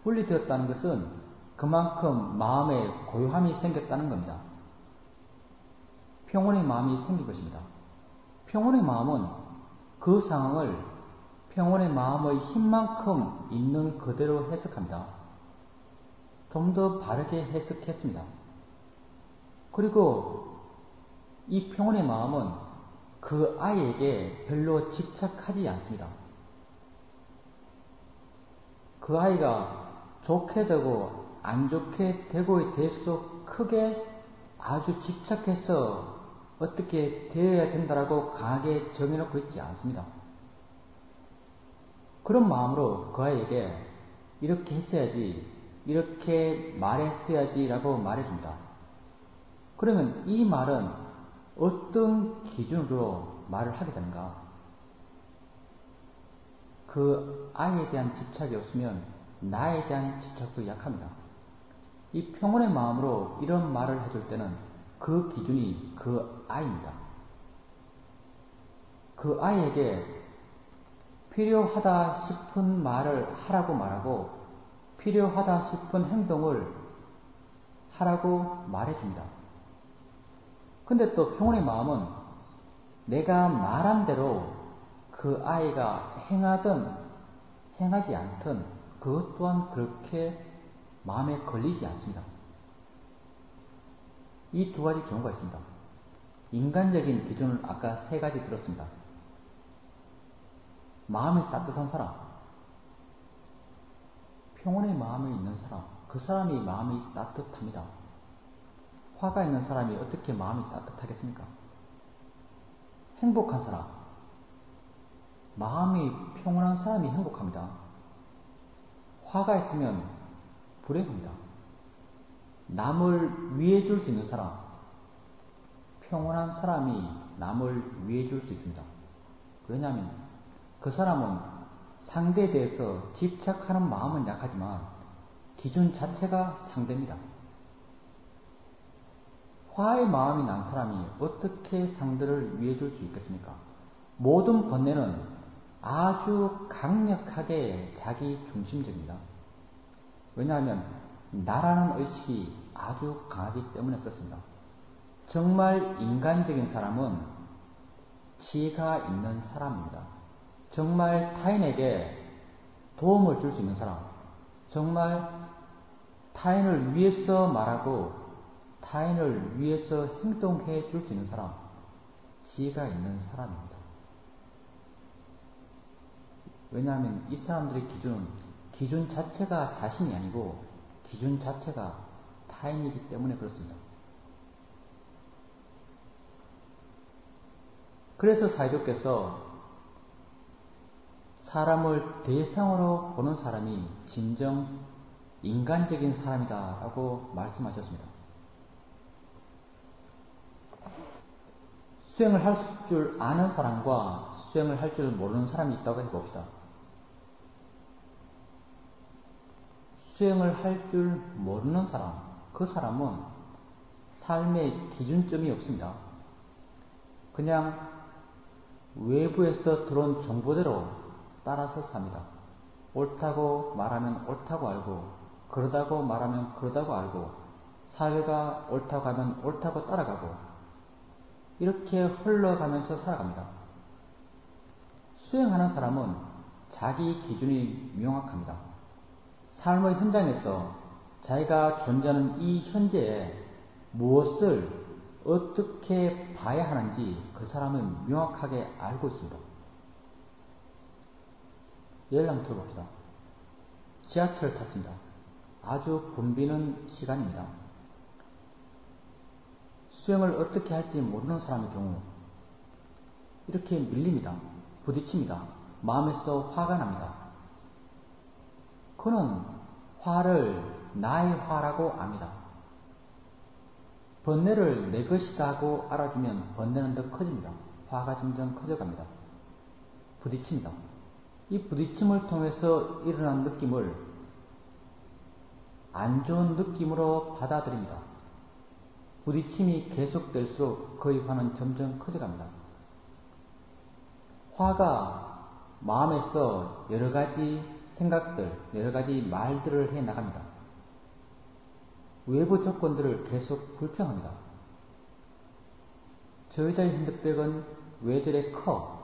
분리되었다는 것은 그만큼 마음에 고요함이 생겼다는 겁니다. 평온의 마음이 생긴 것입니다. 평온의 마음은 그 상황을 평온의 마음의 힘만큼 있는 그대로 해석합니다. 좀 더 바르게 해석했습니다. 그리고 이 평온의 마음은 그 아이에게 별로 집착하지 않습니다. 그 아이가 좋게 되고 안 좋게 되고에 대해서도 크게 아주 집착해서 어떻게 되어야 된다라고 강하게 정해놓고 있지 않습니다. 그런 마음으로 그 아이에게 이렇게 했어야지, 이렇게 말했어야지라고 말해줍니다. 그러면 이 말은 어떤 기준으로 말을 하게 되는가? 그 아이에 대한 집착이 없으면 나에 대한 집착도 약합니다. 이 평온의 마음으로 이런 말을 해줄 때는 그 기준이 그 아이입니다. 그 아이에게 필요하다 싶은 말을 하라고 말하고 필요하다 싶은 행동을 하라고 말해줍니다. 근데 또 평온의 마음은 내가 말한 대로 그 아이가 행하든 행하지 않든 그것 또한 그렇게 마음에 걸리지 않습니다. 이 두 가지 경우가 있습니다. 인간적인 기준을 아까 세 가지 들었습니다. 마음이 따뜻한 사람, 평온의 마음이 있는 사람, 그 사람이 마음이 따뜻합니다. 화가 있는 사람이 어떻게 마음이 따뜻하겠습니까? 행복한 사람, 마음이 평온한 사람이 행복합니다. 화가 있으면 불행합니다. 남을 위해 줄 수 있는 사람, 평온한 사람이 남을 위해 줄 수 있습니다. 왜냐하면 그 사람은 상대에 대해서 집착하는 마음은 약하지만 기준 자체가 상대입니다. 화의 마음이 난 사람이 어떻게 상대를 위해 줄 수 있겠습니까? 모든 번뇌는 아주 강력하게 자기 중심적입니다. 왜냐하면 나라는 의식이 아주 강하기 때문에 그렇습니다. 정말 인간적인 사람은 지혜가 있는 사람입니다. 정말 타인에게 도움을 줄 수 있는 사람, 정말 타인을 위해서 말하고 타인을 위해서 행동해 줄 수 있는 사람, 지혜가 있는 사람입니다. 왜냐하면 이 사람들의 기준은 기준 자체가 자신이 아니고 기준 자체가 타인이기 때문에 그렇습니다. 그래서 사이좋께서 사람을 대상으로 보는 사람이 진정 인간적인 사람이다 라고 말씀하셨습니다. 수행을 할 줄 아는 사람과 수행을 할 줄 모르는 사람이 있다고 해봅시다. 수행을 할 줄 모르는 사람, 그 사람은 삶의 기준점이 없습니다. 그냥 외부에서 들어온 정보대로 따라서 삽니다. 옳다고 말하면 옳다고 알고, 그러다고 말하면 그러다고 알고, 사회가 옳다고 하면 옳다고 따라가고, 이렇게 흘러가면서 살아갑니다. 수행하는 사람은 자기 기준이 명확합니다. 삶의 현장에서 자기가 존재하는 이 현재에 무엇을 어떻게 봐야 하는지 그 사람은 명확하게 알고 있습니다. 예를 한번 들어봅시다. 지하철을 탔습니다. 아주 붐비는 시간입니다. 수행을 어떻게 할지 모르는 사람의 경우 이렇게 밀립니다. 부딪힙니다. 마음에서 화가 납니다. 그는 화를 나의 화라고 압니다. 번뇌를 내 것이라고 알아주면 번뇌는 더 커집니다. 화가 점점 커져갑니다. 부딪힙니다. 이 부딪힘을 통해서 일어난 느낌을 안 좋은 느낌으로 받아들입니다. 부딪힘이 계속될수록 그의 화는 점점 커져갑니다. 화가 마음에서 여러 가지 생각들, 여러 가지 말들을 해 나갑니다. 외부 조건들을 계속 불평합니다. 저 여자의 핸드백은 왜 저래 커?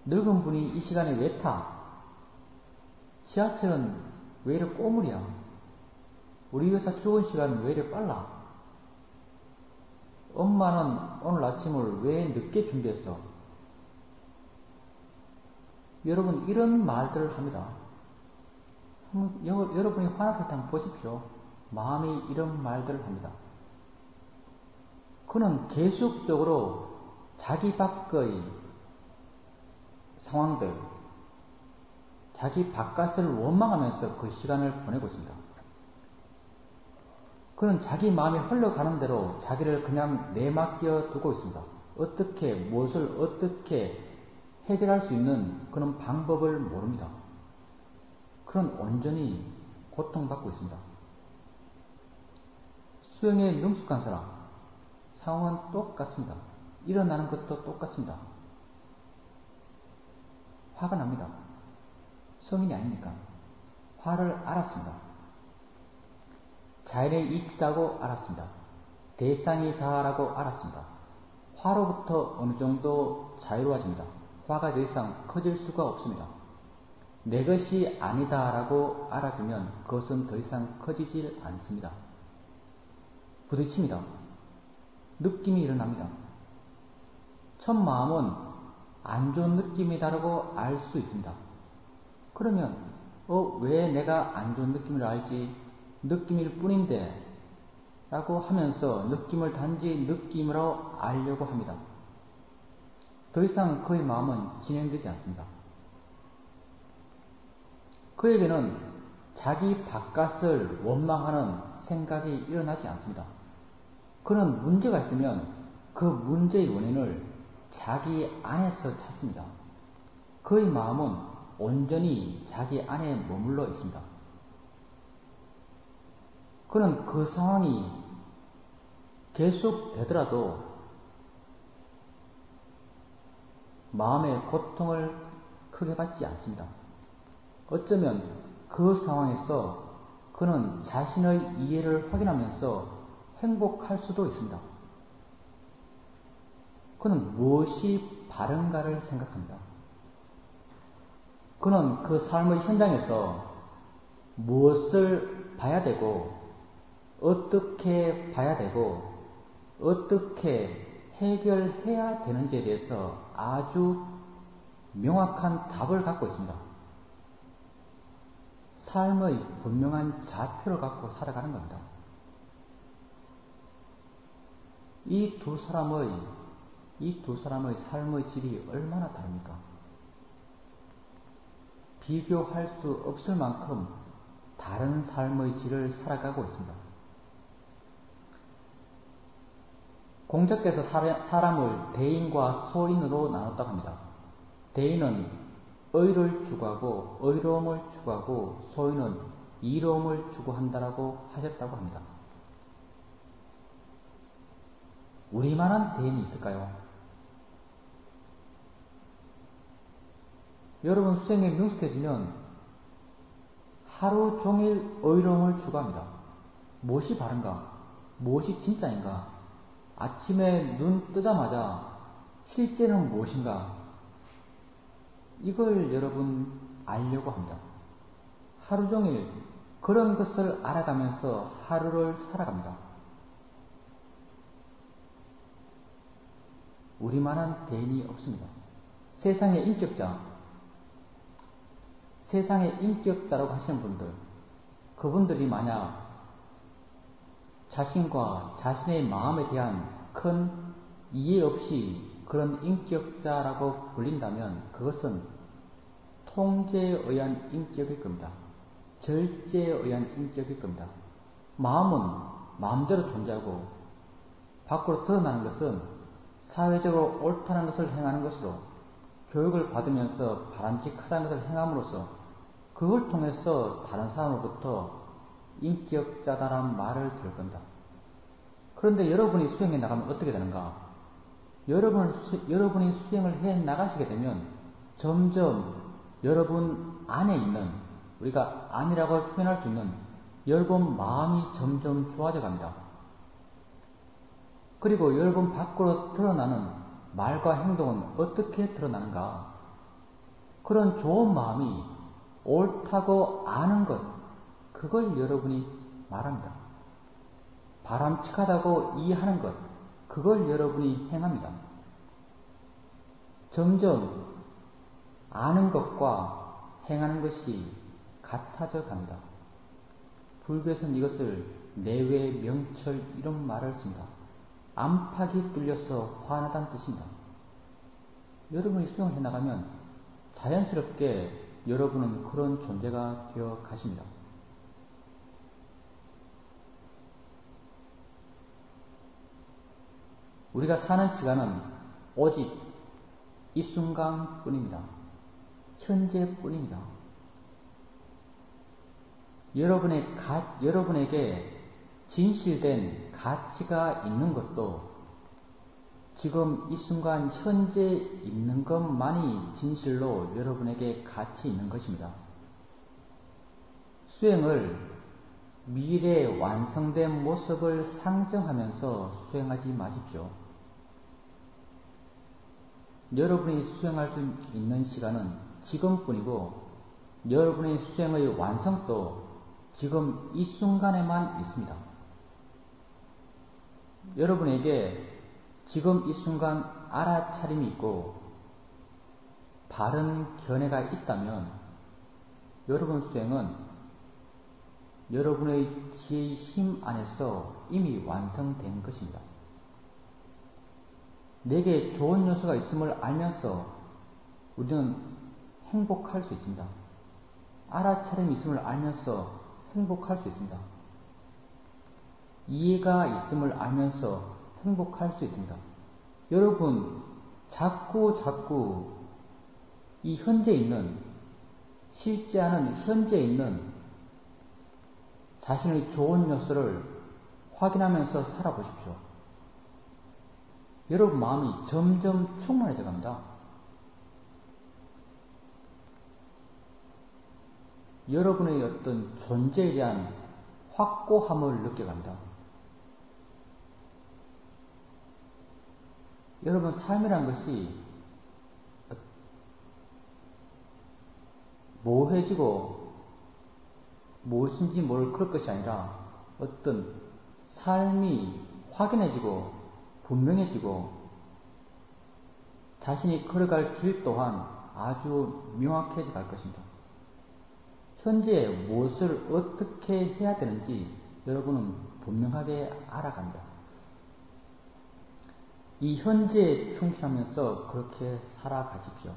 늙은 분이 이 시간에 왜 타? 지하철은 왜 이래 꼬물이야? 우리 회사 출근 시간은 왜 이래 빨라? 엄마는 오늘 아침을 왜 늦게 준비했어? 여러분 이런 말들을 합니다. 여러분이 화났을 때 한번 보십시오. 마음이 이런 말들을 합니다. 그는 계속적으로 자기 밖의 상황들, 자기 바깥을 원망하면서 그 시간을 보내고 있습니다. 그는 자기 마음이 흘러가는 대로 자기를 그냥 내맡겨 두고 있습니다. 어떻게, 무엇을 어떻게 해결할 수 있는 그런 방법을 모릅니다. 그는 온전히 고통받고 있습니다. 수행에 능숙한 사람, 상황은 똑같습니다. 일어나는 것도 똑같습니다. 화가 납니다. 성인이 아니니까. 화를 알았습니다. 자연의 이치다고 알았습니다. 대상이다라고 알았습니다. 화로부터 어느 정도 자유로워집니다. 화가 더 이상 커질 수가 없습니다. 내 것이 아니다라고 알아주면 그것은 더 이상 커지질 않습니다. 부딪힙니다. 느낌이 일어납니다. 첫 마음은 안 좋은 느낌이다라고 알 수 있습니다. 그러면 왜 내가 안 좋은 느낌을 알지? 느낌일 뿐인데 라고 하면서 느낌을 단지 느낌으로 알려고 합니다. 더 이상 그의 마음은 진행되지 않습니다. 그에게는 자기 바깥을 원망하는 생각이 일어나지 않습니다. 그는 문제가 있으면 그 문제의 원인을 자기 안에서 찾습니다. 그의 마음은 온전히 자기 안에 머물러 있습니다. 그는 그 상황이 계속되더라도 마음의 고통을 크게 받지 않습니다. 어쩌면 그 상황에서 그는 자신의 이해를 확인하면서 행복할 수도 있습니다. 그는 무엇이 바른가를 생각합니다. 그는 그 삶의 현장에서 무엇을 봐야 되고 어떻게 봐야 되고 어떻게 해결해야 되는지에 대해서 아주 명확한 답을 갖고 있습니다. 삶의 분명한 좌표를 갖고 살아가는 겁니다. 이 두 사람의 삶의 질이 얼마나 다릅니까? 비교할 수 없을 만큼 다른 삶의 질을 살아가고 있습니다. 공자께서 사람을 대인과 소인으로 나눴다고 합니다. 대인은 의를 추구하고 의로움을 추구하고 소인은 이로움을 추구한다라고 하셨다고 합니다. 우리만한 대인이 있을까요? 여러분 수행에 능숙해지면 하루 종일 의로움을 추구합니다. 무엇이 바른가? 무엇이 진짜인가? 아침에 눈 뜨자마자 실제는 무엇인가? 이걸 여러분 알려고 합니다. 하루 종일 그런 것을 알아가면서 하루를 살아갑니다. 우리만한 대인이 없습니다. 세상의 인격자라고 하시는 분들, 그분들이 만약 자신과 자신의 마음에 대한 큰 이해 없이 그런 인격자라고 불린다면 그것은 통제에 의한 인격일 겁니다. 절제에 의한 인격일 겁니다. 마음은 마음대로 존재하고 밖으로 드러나는 것은 사회적으로 옳다는 것을 행하는 것으로 교육을 받으면서 바람직하다는 것을 행함으로써 그걸 통해서 다른 사람으로부터 인격자다라는 말을 들을 겁니다. 그런데 여러분이 수행해 나가면 어떻게 되는가? 여러분이 수행을 해 나가시게 되면 점점 여러분 안에 있는, 우리가 안이라고 표현할 수 있는 여러분 마음이 점점 좋아져 갑니다. 그리고 여러분 밖으로 드러나는 말과 행동은 어떻게 드러나는가? 그런 좋은 마음이 옳다고 아는 것, 그걸 여러분이 말합니다. 바람직하다고 이해하는 것, 그걸 여러분이 행합니다. 점점 아는 것과 행하는 것이 같아져 갑니다. 불교에서는 이것을 내외 명철 이런 말을 씁니다. 안팎이 뚫려서 환하다는 뜻입니다. 여러분이 수행을 해나가면 자연스럽게 여러분은 그런 존재가 되어 가십니다. 우리가 사는 시간은 오직 이 순간뿐입니다. 현재뿐입니다. 여러분에게 진실된 가치가 있는 것도 지금 이 순간 현재 있는 것만이 진실로 여러분에게 가치 있는 것입니다. 수행을 미래에 완성된 모습을 상정하면서 수행하지 마십시오. 여러분이 수행할 수 있는 시간은 지금뿐이고 여러분의 수행의 완성도 지금 이 순간에만 있습니다. 여러분에게 지금 이 순간 알아차림이 있고 바른 견해가 있다면 여러분 수행은 여러분의 지혜의 힘 안에서 이미 완성된 것입니다. 내게 좋은 요소가 있음을 알면서 우리는 행복할 수 있습니다. 알아차림이 있음을 알면서 행복할 수 있습니다. 이해가 있음을 알면서 행복할 수 있습니다. 여러분, 자꾸 이 현재 있는, 실제 않은 현재 있는 자신의 좋은 요소를 확인하면서 살아보십시오. 여러분 마음이 점점 충만해져 갑니다. 여러분의 어떤 존재에 대한 확고함을 느껴갑니다. 여러분 삶이란 것이 모호해지고 무엇인지 모를 그럴 것이 아니라 어떤 삶이 확인해지고 분명해지고 자신이 걸어갈 길 또한 아주 명확해져 갈 것입니다. 현재 무엇을 어떻게 해야 되는지 여러분은 분명하게 알아갑니다. 이 현재에 충실하면서 그렇게 살아가십시오.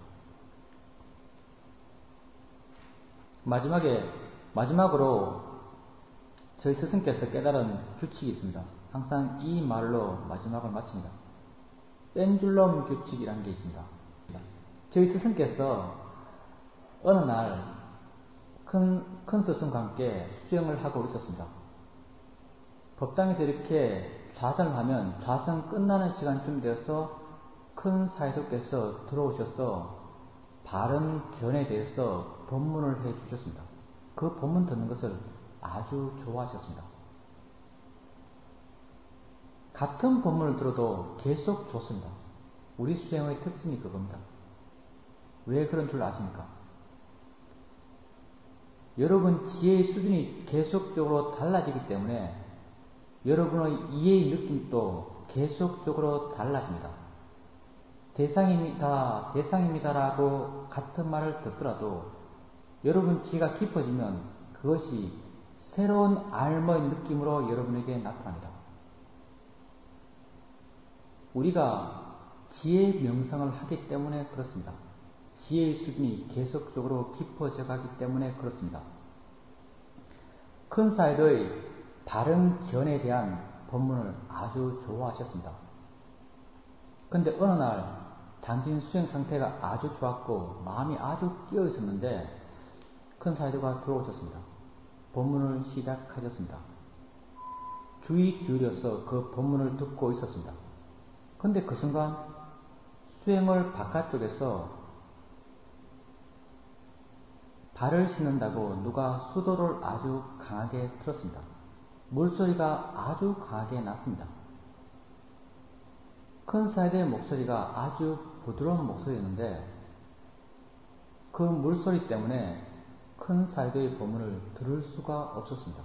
마지막으로 저희 스승께서 깨달은 규칙이 있습니다. 항상 이 말로 마지막을 마칩니다. 펜줄럼 규칙이라는 게 있습니다. 저희 스승께서 어느 날 큰 스승과 함께 수행을 하고 있었습니다. 법당에서 이렇게 좌선을 하면 좌선 끝나는 시간쯤 되어서 큰 사회도께서 들어오셔서 바른 견해에 대해서 법문을 해 주셨습니다. 그 법문 듣는 것을 아주 좋아하셨습니다. 같은 법문을 들어도 계속 좋습니다. 우리 수행의 특징이 그겁니다. 왜 그런 줄 아십니까? 여러분 지혜의 수준이 계속적으로 달라지기 때문에 여러분의 이해의 느낌도 계속적으로 달라집니다. 대상입니다라고 같은 말을 듣더라도 여러분 지혜가 깊어지면 그것이 새로운 알머의 느낌으로 여러분에게 나타납니다. 우리가 지혜의 명상을 하기 때문에 그렇습니다. 지혜의 수준이 계속적으로 깊어져 가기 때문에 그렇습니다. 큰 사이드의 바른 견해에 대한 법문을 아주 좋아하셨습니다. 그런데 어느 날 당신 수행 상태가 아주 좋았고 마음이 아주 끼어 있었는데 큰 사이드가 들어오셨습니다. 법문을 시작하셨습니다. 주의 기울여서 그 법문을 듣고 있었습니다. 그런데 그 순간 수행을 바깥쪽에서 발을 씻는다고 누가 수도를 아주 강하게 틀었습니다. 물소리가 아주 강하게 났습니다. 큰 사이드의 목소리가 아주 부드러운 목소리였는데 그 물소리 때문에 큰 사이드의 법문을 들을 수가 없었습니다.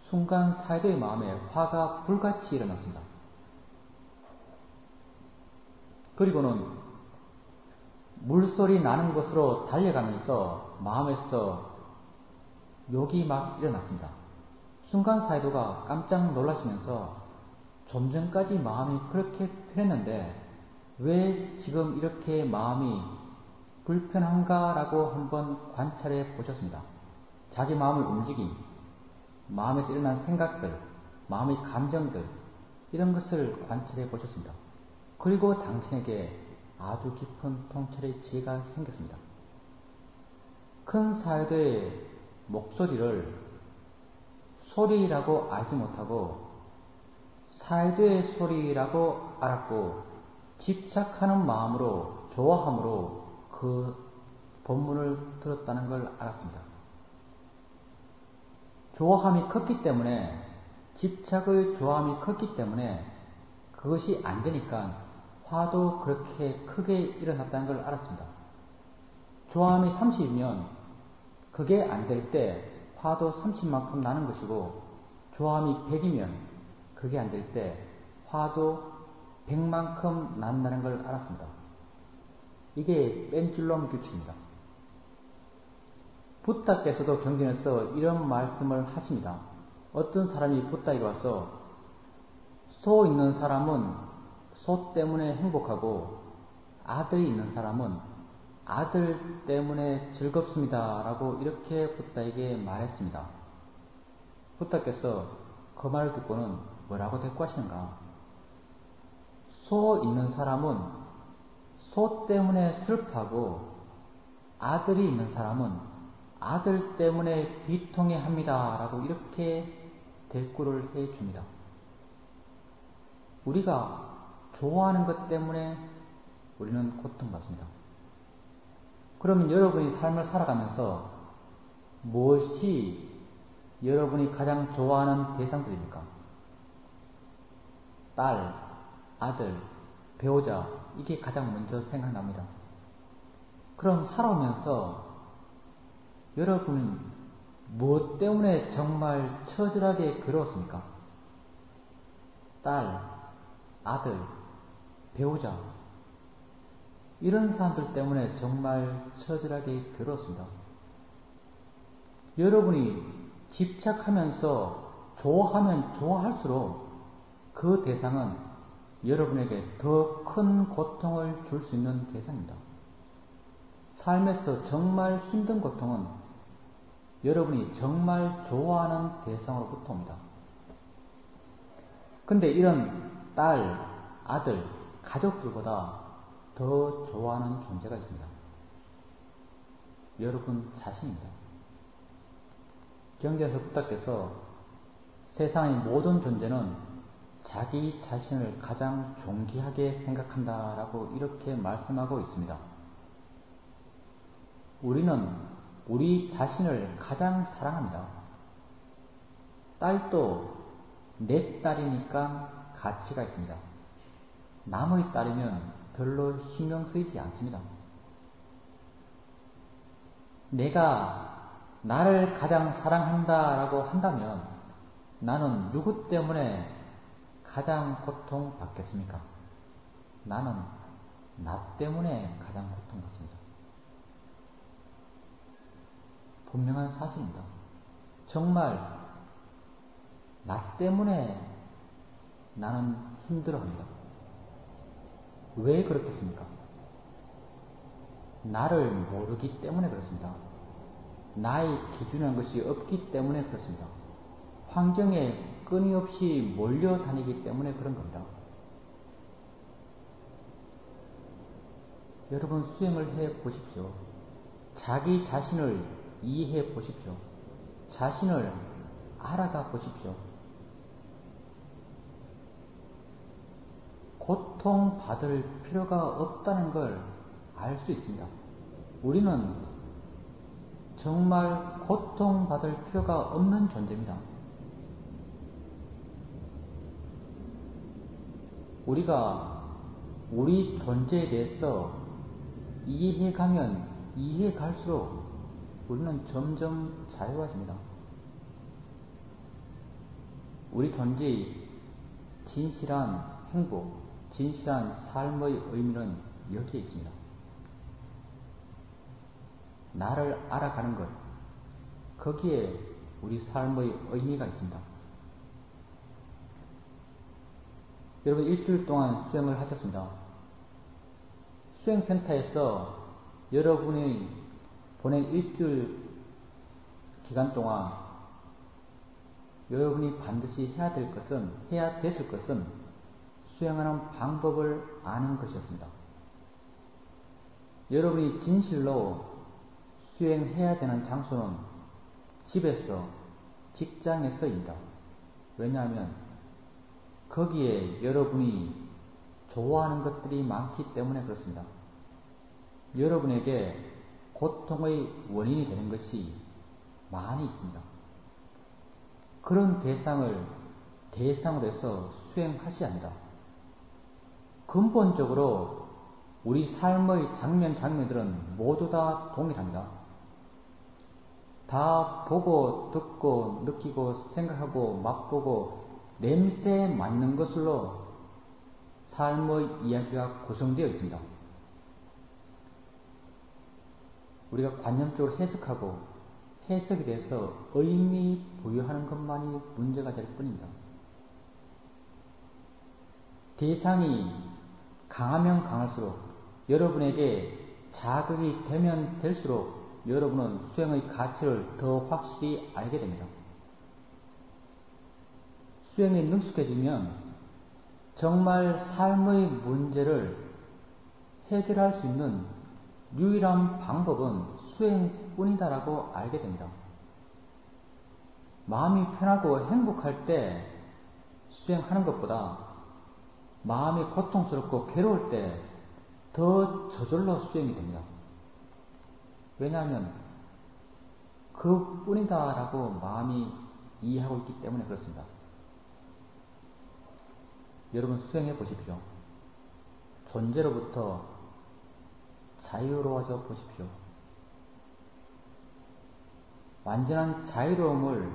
순간 사이드의 마음에 화가 불같이 일어났습니다. 그리고는 물소리 나는 곳으로 달려가면서 마음에서 욕이 막 일어났습니다. 순간 사이도가 깜짝 놀라시면서 좀 전까지 마음이 그렇게 편했는데 왜 지금 이렇게 마음이 불편한가라고 한번 관찰해 보셨습니다. 자기 마음의 움직임, 마음에서 일어난 생각들, 마음의 감정들 이런 것을 관찰해 보셨습니다. 그리고 당신에게 아주 깊은 통찰의 지혜가 생겼습니다. 큰 사이도의 목소리를 소리라고 알지 못하고 사이도의 소리라고 알았고 집착하는 마음으로 좋아함으로 그 법문을 들었다는 걸 알았습니다. 좋아함이 컸기 때문에 집착의 좋아함이 컸기 때문에 그것이 안 되니까 화도 그렇게 크게 일어났다는 걸 알았습니다. 좋아함이 30이면 그게 안 될 때 화도 30만큼 나는 것이고, 좋아함이 100이면 그게 안 될 때 화도 100만큼 난다는 걸 알았습니다. 이게 뺀줄럼 규칙입니다. 부다께서도 경전에서 이런 말씀을 하십니다. 어떤 사람이 부다에게 와서 소 있는 사람은 소 때문에 행복하고 아들이 있는 사람은 아들 때문에 즐겁습니다. 라고 이렇게 부다에게 말했습니다. 부다께서 그 말을 듣고는 뭐라고 대꾸하시는가? 소 있는 사람은 소 때문에 슬퍼하고 아들이 있는 사람은 아들 때문에 비통해 합니다. 라고 이렇게 대꾸를 해 줍니다. 우리가 좋아하는 것 때문에 우리는 고통받습니다. 그러면 여러분이 삶을 살아가면서 무엇이 여러분이 가장 좋아하는 대상들입니까? 딸, 아들, 배우자, 이게 가장 먼저 생각납니다. 그럼 살아오면서 여러분은 무엇 때문에 정말 처절하게 괴로웠습니까? 딸, 아들, 배우자, 이런 사람들 때문에 정말 처절하게 괴로웠습니다. 여러분이 집착하면서 좋아하면 좋아할수록 그 대상은 여러분에게 더 큰 고통을 줄 수 있는 대상입니다. 삶에서 정말 힘든 고통은 여러분이 정말 좋아하는 대상으로부터 옵니다. 근데 이런 딸, 아들, 가족들보다 더 좋아하는 존재가 있습니다. 여러분 자신입니다. 경전에서 부다께서 세상의 모든 존재는 자기 자신을 가장 존귀하게 생각한다라고 이렇게 말씀하고 있습니다. 우리는 우리 자신을 가장 사랑합니다. 딸도 내 딸이니까 가치가 있습니다. 남의 딸이면 별로 신경 쓰이지 않습니다. 내가 나를 가장 사랑한다라고 한다면 나는 누구 때문에 가장 고통받겠습니까? 나는 나 때문에 가장 고통받습니다. 분명한 사실입니다. 정말 나 때문에 나는 힘들어합니다. 왜 그렇겠습니까? 나를 모르기 때문에 그렇습니다. 나의 기준이라는 것이 없기 때문에 그렇습니다. 환경에 끊임없이 몰려다니기 때문에 그런 겁니다. 여러분 수행을 해 보십시오. 자기 자신을 이해해 보십시오. 자신을 알아가 보십시오. 고통받을 필요가 없다는 걸 알 수 있습니다. 우리는 정말 고통받을 필요가 없는 존재입니다. 우리가 우리 존재에 대해서 이해해가면 이해갈수록 우리는 점점 자유해집니다. 우리 존재의 진실한 행복, 진실한 삶의 의미는 여기에 있습니다. 나를 알아가는 것, 거기에 우리 삶의 의미가 있습니다. 여러분 일주일 동안 수행을 하셨습니다. 수행센터에서 여러분이 보낸 일주일 기간 동안 여러분이 반드시 해야 됐을 것은 수행하는 방법을 아는 것이었습니다. 여러분이 진실로 수행해야 되는 장소는 집에서, 직장에서입니다. 왜냐하면 거기에 여러분이 좋아하는 것들이 많기 때문에 그렇습니다. 여러분에게 고통의 원인이 되는 것이 많이 있습니다. 그런 대상으로 해서 수행하셔야 합니다. 근본적으로 우리 삶의 장면들은 모두 다 동일합니다. 다 보고 듣고 느끼고 생각하고 맛보고 냄새에 맞는 것으로 삶의 이야기가 구성되어 있습니다. 우리가 관념적으로 해석하고 해석에 대해서 의미 부여하는 것만이 문제가 될 뿐입니다. 대상이 강하면 강할수록 여러분에게 자극이 되면 될수록 여러분은 수행의 가치를 더 확실히 알게 됩니다. 수행에 능숙해지면 정말 삶의 문제를 해결할 수 있는 유일한 방법은 수행뿐이다라고 알게 됩니다. 마음이 편하고 행복할 때 수행하는 것보다 마음이 고통스럽고 괴로울 때 더 저절로 수행이 됩니다. 왜냐하면 그뿐이다라고 마음이 이해하고 있기 때문에 그렇습니다. 여러분 수행해 보십시오. 존재로부터 자유로워져 보십시오. 완전한 자유로움을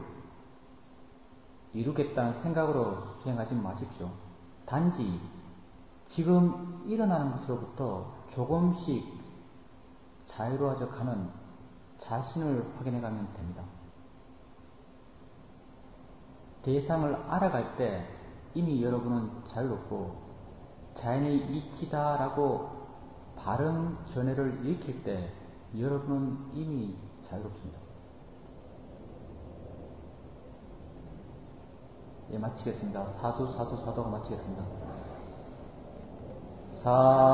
이루겠다는 생각으로 수행하지 마십시오. 단지 지금 일어나는 것으로부터 조금씩 자유로워져 가는 자신을 확인해 가면 됩니다. 대상을 알아갈 때 이미 여러분은 자유롭고 자연의 이치다라고 바른 견해를 일으킬 때 여러분은 이미 자유롭습니다. 예, 마치겠습니다. 사두가 마치겠습니다. 사두,